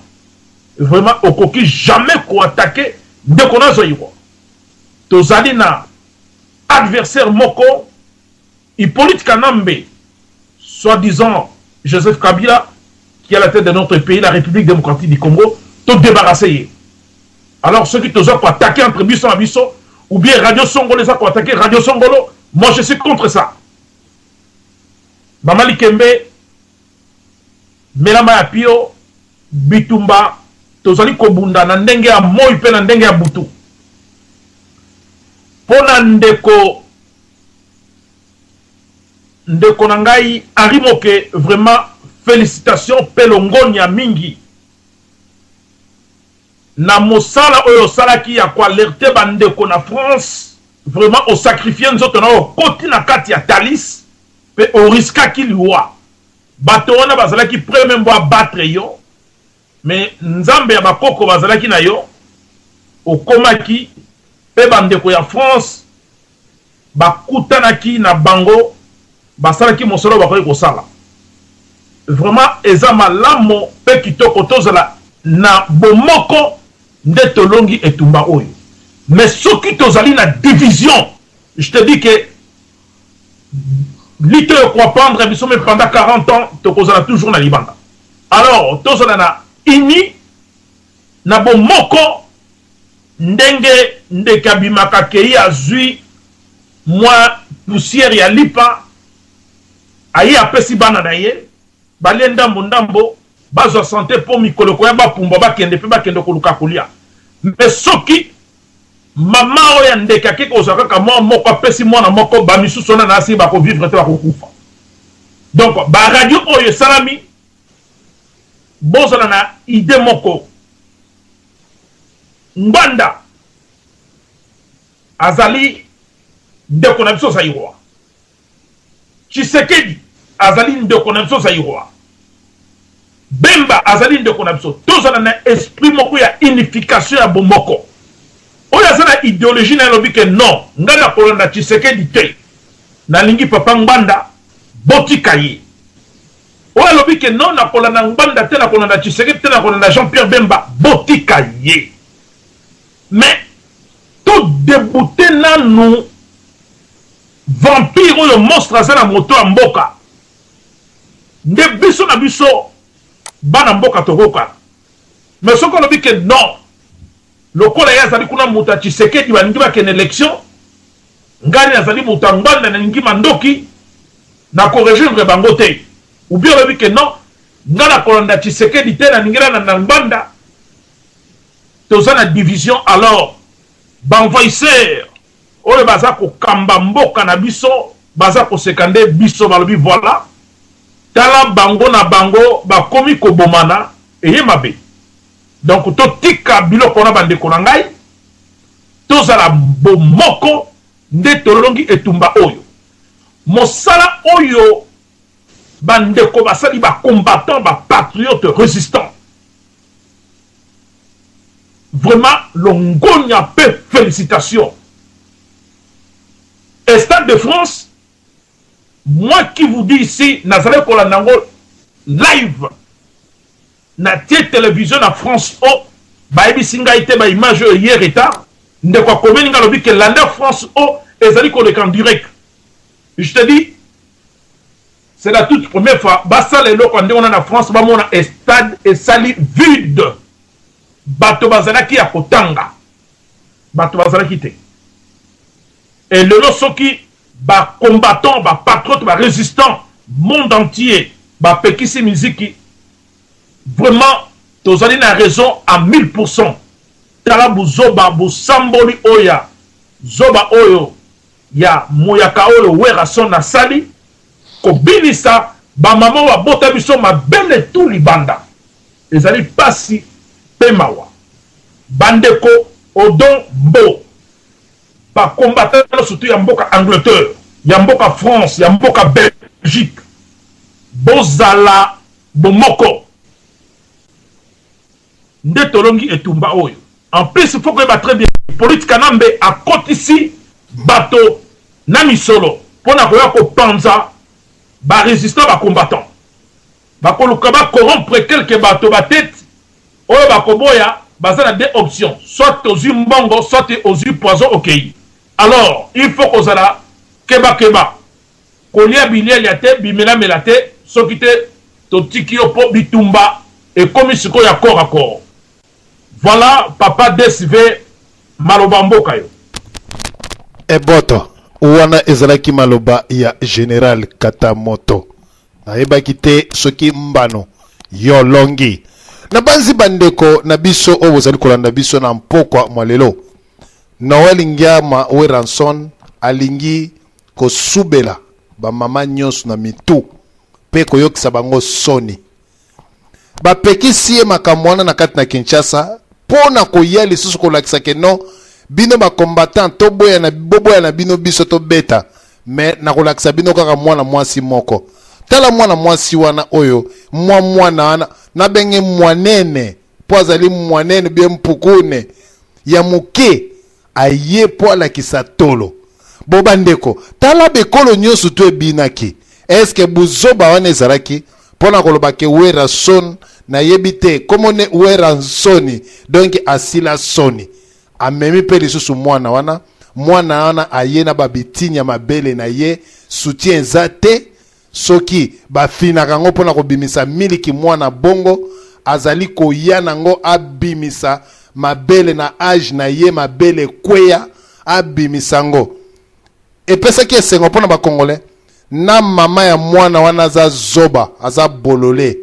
D: vraiment, au coquille jamais ko attaquer de kono Zaïrois. Tozali na adversaire moko, Hippolyte Kanambe, soi-disant Joseph Kabila, qui est à la tête de notre pays, la République démocratique du Congo, tout débarrassé. Alors ceux qui te ont attaqué entre Bisso et Bisso, ou bien Radio Songolo les ont attaqué Radio Songolo, moi je suis contre ça. Mamali Kembe, Melama Apio, Bitumba, Tozali Kobunda, Nandenge a Moi pe Nandenge a Butu. Pona ndeko nangai Arimoke, vraiment félicitations Pelongonia mingi na mosala oyo salaki ya ko alerter bandeko na France vraiment au sacrifier nzoto na koti na kati ya Talis pe au risque ki loi bato wana bazalaki premier mbo battre yo mais nzambe ya bakoko bazalaki na yo okomaki pe bandeko ya France bakutanaki na bango basalaki mosolo bakoki kosala vraiment eza malamo pe kitoko tozala na bomoko nde tolongi etumba oyo mais soki tozali na division je te dis que l'ité quoi prendre biso mais pendant 40 ans tokozala toujours na libanda alors tozala na ini na bomoko ndenge ndekabimaka kei azui mwa poussière ya lipa ayi apesi bana na ye bale ndambo bazo santé pour mikolo ko ya bapumba bakende pe bakende koluka kolia mais soki mama oya ndeka ke ko zaka mwa moko apesi mwana moko ba misusu na nasi ba ko vivre te ba ko kufa donc ba radio oyo salami bozala na idée moko Mbanda azali ndeko na biso Zaïrois Tshisekedi azali ndeko na biso Zaïrois Bemba azali ndeko na biso tozala na esprit moko ya unification ya bomoko oyo azala idéologie na lobi ke non ngana kolanda Tshisekedi te na lingi papa Mbanda botika ye oyo lobi ke non na kolanda Mbanda te na kolanda Tshisekedi te na kolanda Jean-Pierre Bemba botika ye mais tout débouté na nous vampire oyo monstre azala moto ya mboka nde biso na biso bana mboka tokoka mais soko lobi ke non lokola ya azali kuna moto ya Tshisekedi balingi bakende élection ngani azali moto ya Mbanda na lingi mandoki na korejoindre bango te ou bien lobi ke non ngana kolanda Tshisekedi te na ningela na Mbanda tozana division alors banvoisseur oyo baza ko kamba mboka na biso baza ko sekande biso balobi voilà tala bango na bango bakomi ko bomana eye mabe donc to tika biloko na bandeko na ngai tozala bomoko nde tolongi etumba oyo mosala oyo bandeko basali ba combattant ba patriote résistant vraiment longonia pe félicitations et Stade de France moi qui vous dis ici Nazaré Kolanango live na télévision na France O baebi singa ite ba image hier retard nde kwa komeni nga lobi ke landa France O ezali ko le en direct je te dis c'est la toute première fois basa lelo quand on a na France ba mona stade et sali vide bato bazalaki ya kotanga bato bazalaki te et lelo soki ba combattant ba patriote ba résistant monde entier ba pekisi miziki vraiment tozali na raison à 1000% tala buzoba busamboli oya zoba oyo ya moyaka oyo wera son na sali kobinisa ba mama wa bota biso mabele tout libanda ezali pasi Pemawa Bandeko Odon Bo ba combattant surtout ya mboka Angleterre, ya mboka France, ya mboka Belgique. Bozala bomoko. Nde tolongi etumba oyo. En plus, il faut que va très bien. Politique kanambe a côté ici bateau na misolo pour na koya ko panza ba résistant ba combattant. Ba koluka ba corrompre quelques bateaux ba tête. Oyo ba koboya bazana deux options, soit aux yeux mbongo, soit aux yeux poison au pays. Alors, il faut que ça keba keba. Kolia bilia yate bimela melate sokite to tikio po bitumba et comme siko ya corps à corps. Voilà papa DSV maloba mboka yo.
B: Eboto wana ezalaki maloba ya Général Katamoto. Naeba kite soki mbano yo longi. Na banzi bandeko na biso o bozali kolanda biso na mpokwa mwalelo. Noel Ngiama Weranson alingi kosubela ba mama nyos na mitu pe koyokisa bango soni. Ba pekisi ye makamwana na kati na Kinshasa pona koya lisusu kolakisa ke no bino ba combattant to boya na bino biso to beta mais na kolakisa bino kaka mwana mwasi moko. Tala mwana mwasi wana oyo mwana wana na benge mwanene po azali mwanene bien mpukune ya muke aye po alakisa tolo. Boba ndeko tala bekolo nyonso to ebinaki eske buzoba wana ezalaki pona koloba ke wera son na yebite komone wera soni donc asila soni amemi pe lisusu mwana wana aye na babitinya mabele na ye soutien zate soki bafina kango pona kobimisa miliki mwana bongo azali koya nango abimisa mabele na age na ye mabele kweya abimisa ngo epesa ki esengo pona ba Congolais na mama ya mwana wana za zoba aza bolole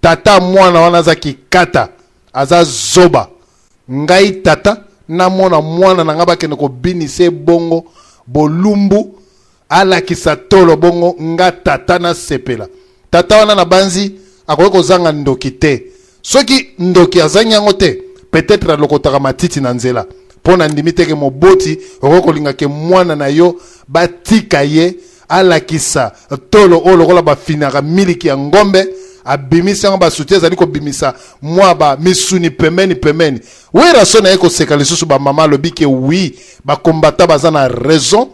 B: tata mwana wana za kikata aza zoba ngai tata na mwana na ngaba kene ko binise bongo bolumbu ala kisatolo bongo nga tata na sepela tata wana na banzi akoki kozanga ndoki te soki ndoki azanya ngote peut-être alokotaka matiti na nzela pona ndimi teke moboti okoki kolinga ke mwana na yo batika ye ala kisa tolo o lokola bafinaka miliki ya ngombe abimisa ngo basutia zali ko bimisa mwa ba misuni pemeni wera sona eko seka lisusu ba mama lobike oui ba combattant bazana raison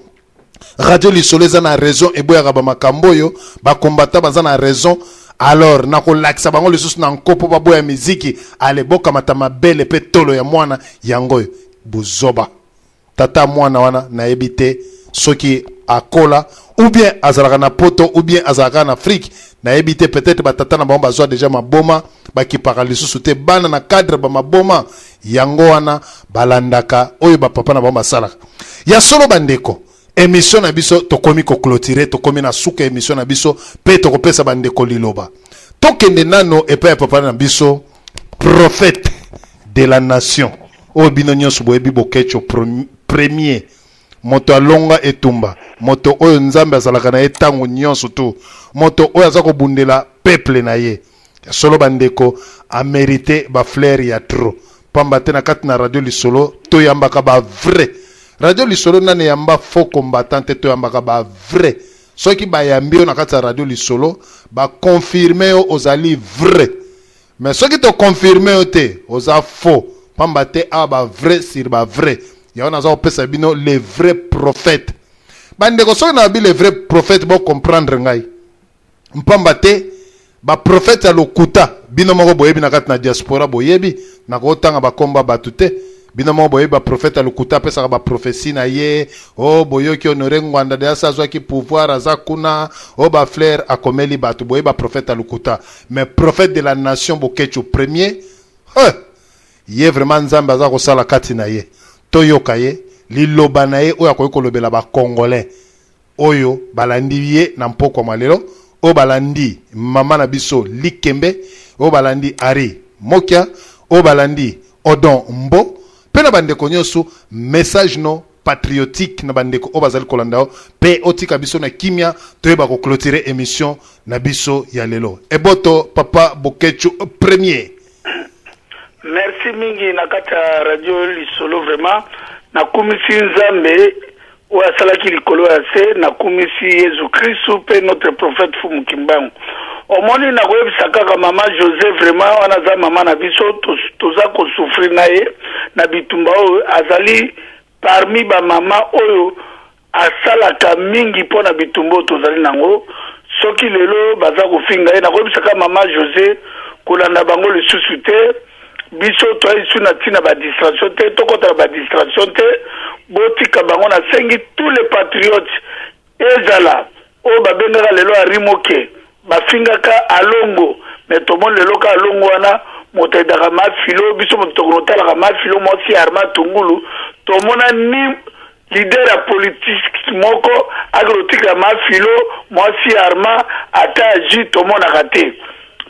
B: Radio Lisolo zana raison eboyaka ba makambo yo ba combattant bazana raison alors nako lakisa bango lisusu na nkopo ba boya miziki ale boka matama bele pe tolo ya mwana yango buzoba tata mwana wana na ebite soki akola ou bien azalaka na poto ou bien azalaka na Afrique na ebite peut-être batata na bango bazwa déjà maboma bakipaka lisusu te bana na cadre ba maboma yango wana balandaka oyo ba papa na bango basalaka ya solo bandeko émission na biso tokomi ko clôturer tokomi na suka émission na biso pe tokopesa bandeko liloba tokende nano epa ya papa na biso prophète de la nation o bino nyonso boyebi bokecho premier moto alonga etumba moto oyo nzambe azalaka na etango nyonso tu moto oyo azako bundela peuple na ye solo bandeko a mérité ba fleur ya trop pamba te na kati na Radio Lisolo to yambaka ba vrai Radio Lisolo nane yamba faux combattant to yambaka ba vrai soki ba yambio na kati na Radio Lisolo ba confirmer ozali vrai mais soki to confirmer te oza faux pamba te a ba vrai sur ba vrai ya on a za pesa bino les vrais prophètes bandeko soki na bi les vrais prophètes bo comprendre ngai mpamba te ba prophète ya lokuta bino moko boyebi na kati na diaspora boyebi na kotanga ba komba batute bino moko boyebi ba prophète ya lokuta pesa ba prophétie na ye o boyoki honore ngwanda de asazwa ki pouvoir aza kuna o ba fleur akomeli batu boyebi ba prophète ya lokuta mais prophète de la nation bokecho premier ye vraiment nzambe aza kosala kati na ye toyoka ye liloba na ye oyo akoki kolobela ba Congolais oyo balandi ye na mpoko malelo o balandi mama na biso Likembe o balandi Ari Mokia o balandi Odon Mbo pe na bandeko nyonso message no patriotique na bandeko o bazali kolanda pe otika biso na kimia toyeba ko clôturer émission na biso ya lelo eboto papa Bokecho premier.
E: Merci mingi nakata Radio Lisolo vraiment nakumisi nzambe oyo asalaki likolo ya se, nakumisi Yesu Kristu mpe notre prophète Fumu Kimbangu. Omoni nakoyebisa kaka mama José vraiment wana za mama na biso toza kosufrir na ye na bitumba oyo azali parmi ba mama oyo asalaka mingi mpo na bitumba tozali nango. Soki lelo baza kofinga ye nakoyebisa kaka mama José kolanda bango lisusu te, biso toyi su na tina ba distraction te, tokota ba distraction te, botika bango na sengi tous les patriotes ezala o babengaka lelo arimoke bafingaka alongo mais tomoni lelo ka alongo wana moto edaka mafilo biso moto tokonotalaka mafilo mwasi Arma Tungulu tomona ni leader ya politique moko agrotika mafilo mwasi Arma ata aji tomonaka te.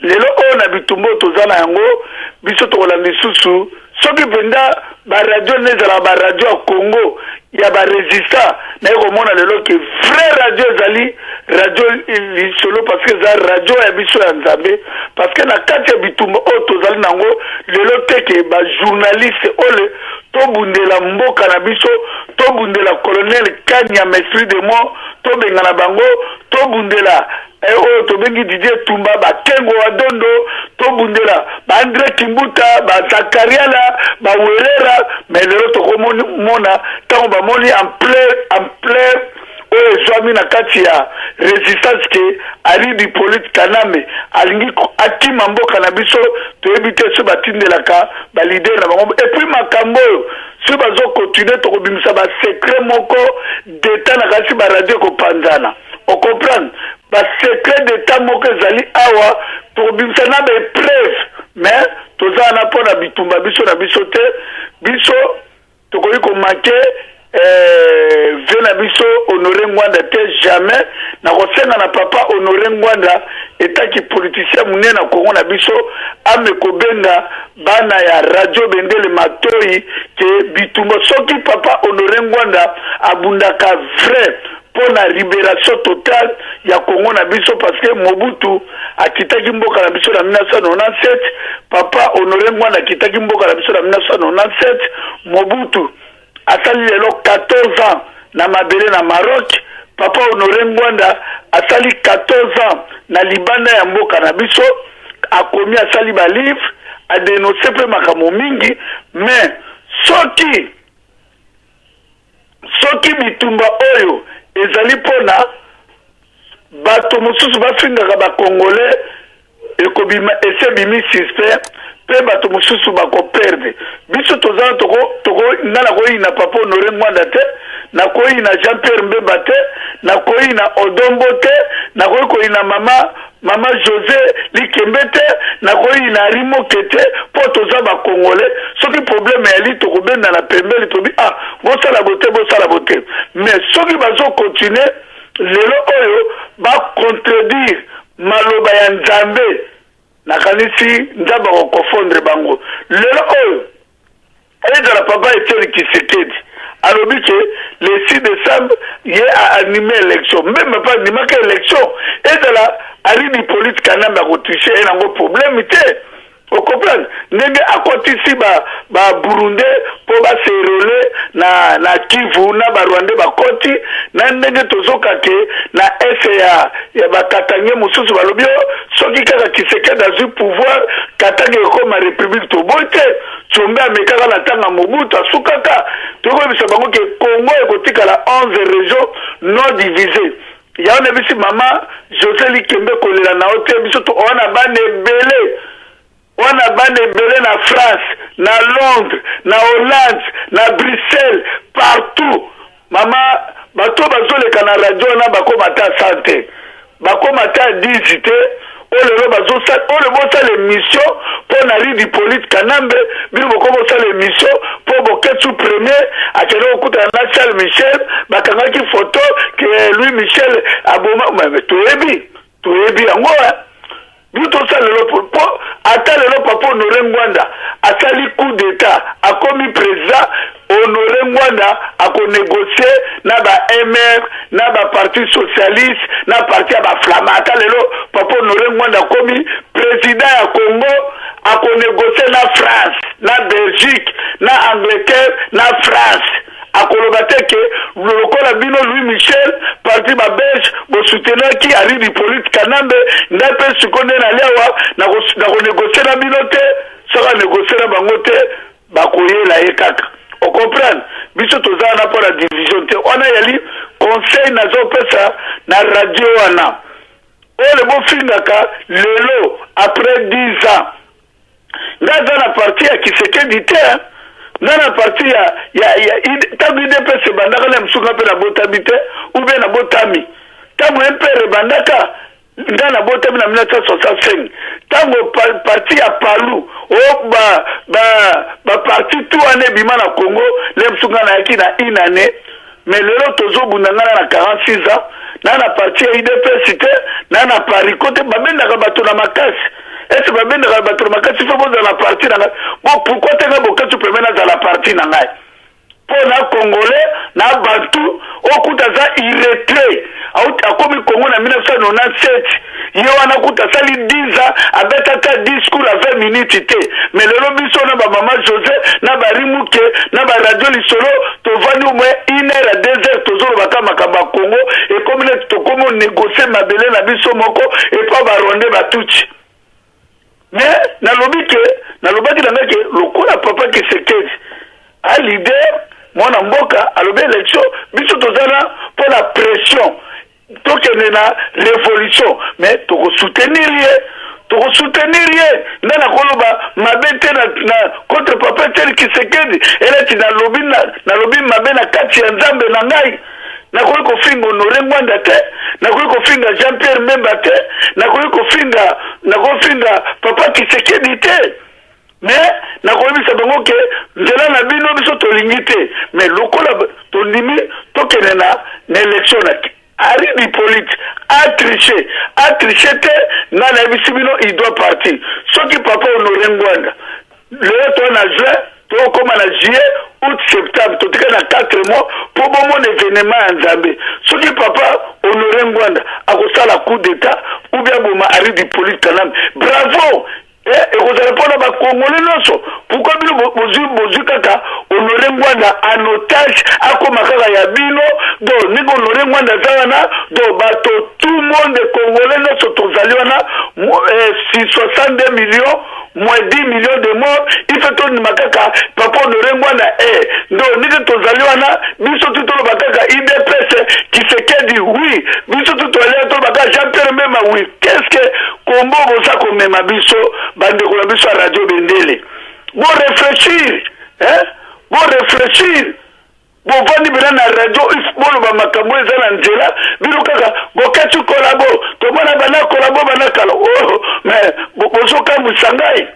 E: Lelo oyo na bitumbo tozana yango biso tokolanda lisusu soki penda ba radio nezala ba radio ya Congo ya ba resistant na komona lelo ke vrai radio ezali radio lisolo parce que za radio ya biso ya Nzambe parce que na kati ya bitumbo oyo tozali nango lelo teke ba journaliste ole to bundela mboka na biso to bundela colonel Kanya Mesri de Mo to bengana bango to bundela oyo tobengi Didier Tumba bakengo wa dondo to bundela ba André Kimbuta ba Zakariala ba Werera mais lelo tokomona tango bamoni en plein oyo ezwami na kati ya resistance ke ali di polite Kaname alingi akima mboka na biso toyebi te so batindelaka ba leader na bango et puis makambo so bazo continuer tokobimisa ba secret moko d'état na kasi ba radio kopanzana on comprend ba secret d'état moko ezali awa tokobimisa na ba preuve mais toza na pona bitumba biso na biso te biso tokoyi komake vena biso Honoré Ngwanda te jamais na kosenga na papa Honoré Ngwanda etaki politicien munene na Kongo na biso ame kobenga bana ya radio bendele matoi ke bitumba soki papa Honoré Ngwanda abundaka vrai pour la libération totale ya Congo na biso parce que Mobutu akitaki mboka na biso na 1997 papa Honoré Ngwanda akitaki mboka na biso na 1997 Mobutu asali lelo 14 ans na mabele na Maroc papa Honoré Ngwanda asali 14 ans na libanda ya mboka na biso akomi asali ba livre a dénoncer pe makambo mingi mais soki bitumba oyo ezali pona bato mosusu bafingaka bakongolais ekobima esebimi suspect pe bato mosusu bakoperde biso tozala toko ngana koyi na papa Honoré Ngwanda te na koyi na Jean-Pierre Mbemba te na koyi na Odombo te na koyi na mama José Likembe te na koyi na Rimoke te po toza bakongolais soki problème ya li tokobenda na pembeli tobi bosala bote mais soki bazo continuer lelo oyo ba contredire maloba ya Nzambe nakanisi Nzambe kokofondre bango lelo oyo ezala papa Etienne Tshisekedi alobi ke le 6 décembre ye a animé élection même pas animé élection ezala ali di politique Kanambe akotoucher enango problème te o comprendre ndenge akotisi ba Burundi po ba serole na Kivu na ba Rwanda bakoti na ndenge tozoka ke na FA ya bakatanye mususu balobio soki kaka Tshisekedi azu pouvoir katange comme république to bote tsombe amekaka na tanga Mobutu asukaka toko bisa bango ke Congo ekotika la 11 régions non divisées ya on bisi mama José Likembe kolela na hotel biso to ona bane belé na France, na Londres, na Hollande, na Bruxelles, partout. Maman, bato bazoleka na radio na bako mata santé. Bako mata digité, ole bosa l'émission pour na ridi politique Kanambe, bi boko bosa l'émission pour boketu premier, akelo okuta na Charles Michel, bakanga ki photo que Louis Michel aboma, mais toyebi yango Buto salelo pour atale le papa Honoré Ngwanda asali coup d'état a commis président Honoré Ngwanda a négocié na ba MR na ba parti socialiste na parti ba Flama atale le papa Honoré Ngwanda a commis président ya Congo a négocié na France na Belgique na Angleterre na France akoloba te ke lokola bino Louis Michel parti ba belge bo soutenir qui arrive du politique kanambe ndape sikonde na liawa na ko négocier na bino te sera négocier na bango te bakoyela ye kaka on comprend biso tozala na pour la division te on a yali conseil nazo pesa na radio wana le bon fingaka lelo après 10 ans dans la partie à qui c'est que dit dans la partie ya tabu de pesa bandaka na msuka pe na botabité ou bien na botami tabu un peu bandaka dans la botami na 1965 tabu parti ya Palu o ba parti tout année bima na Congo le msuka na yaki na une année mais lelo tozo bundanga na 46 ans na parti ya IDPS te na Paris côté babenda bato na makasi est-ce que babenda bato na makasi faut dans la partie na bon pourquoi tenga bokatu premier dans la partie na ngai pour na congolais na bantu okuta za irretré akomi Congo na 1997 ye wana kuta sali 10 ans abeta ta discours à 20 minutes te mais le biso na ba mama José na ba Rimuke na ba radio lisolo to vani au moins 1 heure à 2 heures to zolo baka makamba Congo et comme les to comme négocier mabele na biso moko et pas ba ronde ba tuchi mais na lobike na lobaki na ke lokola papa ki sekedi a leader mwana mboka alobe élection biso tozana pour la pression tokende na révolution mais toko soutenir ndana koloba mabete na contre papa tel ki sekedi eleti na lobi mabe na kati ya nzambe na ngai nakoli kofinga Honoré Ngwanda te nakoli kofinga Jean-Pierre Memba te nakoli kofinga papa Kisekedi te mais nakolibisa bango ke nzela na bino biso tolingi te mais lokola tondimi tokende na élection na Ari du politique a triché te na bisi bino il doit partir soki papa Honoré Ngwanda le to na juin to koma na juillet août septembre to tika na 4 mois pour bon événement en Nzambe soki papa Honoré Ngwanda akosala coup d'état ou bien boma Ari du politique kanam bravo et vous allez prendre ma Congolais non pourquoi bino kaka Honoré Ngwanda en otage akomakaka ya bino donc ni Honoré Ngwanda zana donc bato tout le monde Congolais non tozali wana 62 millions moins 10 millions de morts il fait tout makaka papa Honoré Ngwanda donc ni tozali wana biso tout le bakaka IDPS qui se dit oui biso tout le bakaka Jean-Pierre Memba oui qu'est-ce que kombo bosa komema biso bande ko biso radio bendele bon réfléchir bon vandi bena na radio ifbolo ba makambo ezala nzela bino kaka bokatu kolabo to mona bana kolabo bana kala mais bozo ka musangai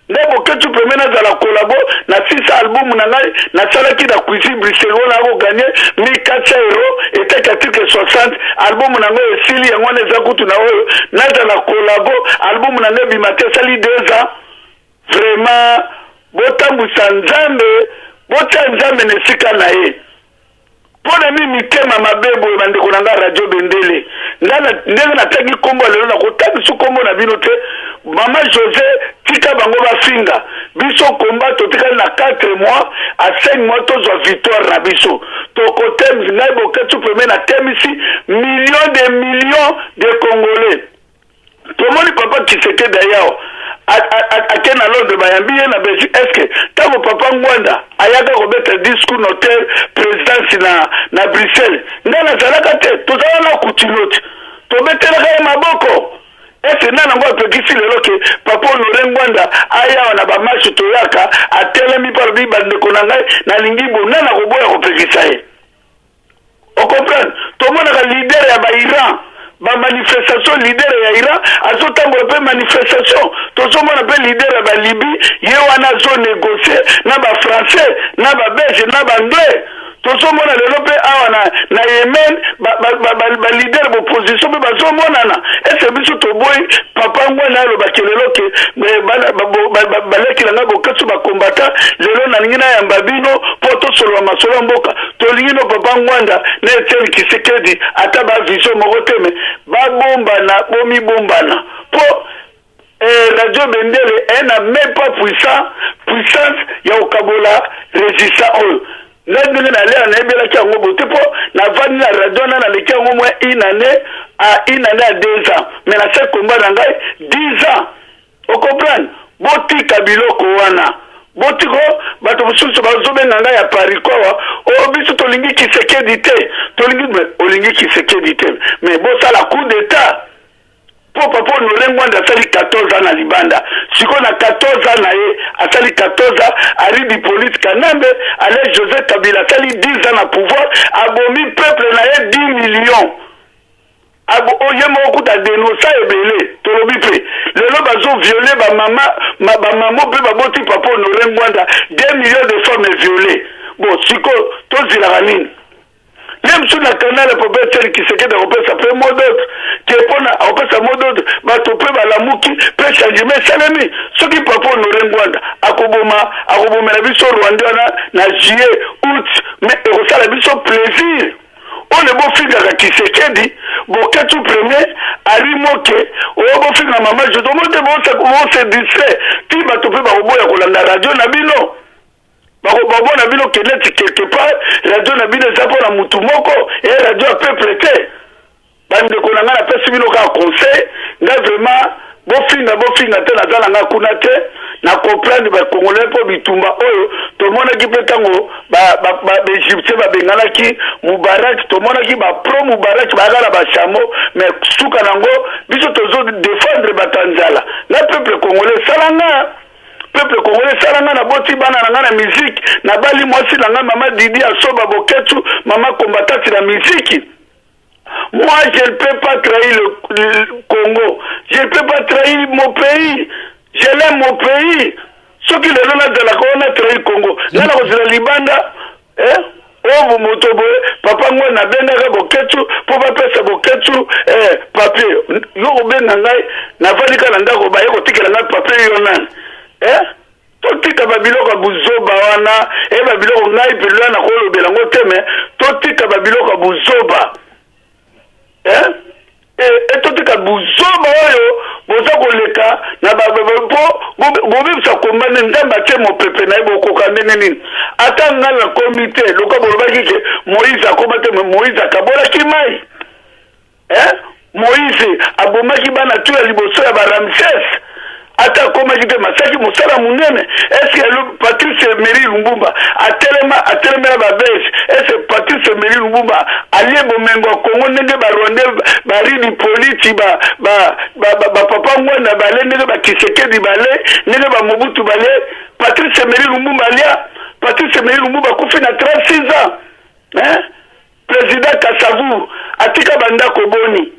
E: ne bokatu pemena za la kolabo na 6 album na ngai na salaki da Quizy Bruxelles na ko gagner 1400 euros et que 60 album na ngai esili yango na za kutu na oyo na za la kolabo album na ngai bimate sali 2 ans vraiment botambusa nzambe nesika na ye pona mi mitema mabebo bande konanga radio bendele ndenge nataki kombo lelo na kotaki su kombo na bino te mama José tika bango bafinga biso komba totika na 4 mois à 5 mois tozwa victoire na biso tokotem ngai boketu premier na temisi millions de Congolais tomoni papa Tshisekedi d'ailleurs akena Londres bayambi ye na Belgique est-ce que tango papa Ngwanda ayaka kobeta discours notaire présidence na Bruxelles ngana zalaka te tozala na kutinoti tobetelaka ye maboko est-ce nana ngo apekisi lelo ke papa Honoré Ngwanda aya na ba match toyaka atelemi par bi bandeko na ngai na lingibo nana koboya kopekisa ye on comprend tomona ka leader ya ba Iran ba manifestation leader ya Iran azotambola pe manifestation tozomona pe leader ya ba Libye ye wana zo négocier na ba français na ba belge na ba anglais tozomona lelo pe awa na Yemen ba leader opposition pe bazomona na ese biso toboyi papa Ngwanda aloba kelelo ke baleki langa bokatsu ba combattant lelo na ngina ya mbabino poto solo masolo mboka tolingino papa Ngwanda na Etienne Tshisekedi ata ba vision moko teme babombana bomibombana po radio bendele n'a même pas puissance ya okabola résistant ndenge na lea na ebela ki ango bote po na vandi na radio na leki ango moins une année à 2 ans mais na se combat na ngai 10 ans o comprendre botika biloko wana botiko bato mosusu bazobenga ngai ya Paris kwa o biso tolingi Tshisekedi te olingi Tshisekedi te mais bosala coup d'état po papa Honoré Ngwanda asali 14 ans na libanda siko na 14 ans na ye asali 14 ans aridi police Kanambe ale Joseph Kabila asali 10 ans na pouvoir abomi peuple na ye 10 millions oye moko ta dénoncer ebele tolobi pe lelo bazo violer ba mama pe baboti papa Honoré Ngwanda 2 millions de femmes violées bon siko tozilaka nini même sur la canal pour celle qui se quede européen ça peut mot d'autre qui pona européen ça mot d'autre ba topé ba la muki peut changer mais salami ce qui papa Honoré Ngwanda akoboma na biso Rwanda na juillet août mais ça la biso plaisir on est beau fille de Tshisekedi boke tout premier ali moke o beau fille na maman je demande bon se distrait ti ba topé ba robo ya kolanda radio na bino babo na bino keleti quelque part radio na bino za pona mutu moko et radio a peuple te bande ko na ngana pesi bino ka conseil nga vraiment bofinga te na zala nga kuna te na comprendre ba congolais po bitumba oyo to mona ki petango ba Egyptien ba bengala ki Mubarak to mona ki ba pro Mubarak ba gala ba chamo mais suka nango biso tozo défendre batanzala na peuple congolais salanga peuple congolais salanga na boti bana na musique na bali mwasi na mama Didi Asoba Boketu mama combattante la musique. Moi je ne peux pas trahir le Congo, je ne peux pas trahir mon pays, je l'aime mon pays. Ceux qui le donnent de la Corona trahir le Congo là la cause libanda oh motobo papa moi na benga Boketu pour pas pesa Boketu papier yo benga ngai na valika na ndako ba yeko tikela ngai papier yo nani totika babiloko buzoba wana babiloko ngai pelwa na kolobela ngo teme totika babiloko buzoba totika buzoba oyo boza koleka na bobebisa kombane ndamba te mopepe na ye bokoka ndenge nini ata ngai na komite loka bolobaki ke Moïse akoma te Moïse akabolaki mai Moïse abomaki bana tu ya liboso ya baramses ata koma jite masaki musala munene est-ce que Patrice Emery Lumumba atelema ba base est-ce que Patrice Emery Lumumba alié bomengo Congo ndenge ba Rwanda ba ridi politi ba papa ngwana bale ndenge ba Tshisekedi bale ndenge ba Mobutu bale Patrice Emery Lumumba alia Patrice Emery Lumumba kufi na 36 ans président Kasavu atika banda koboni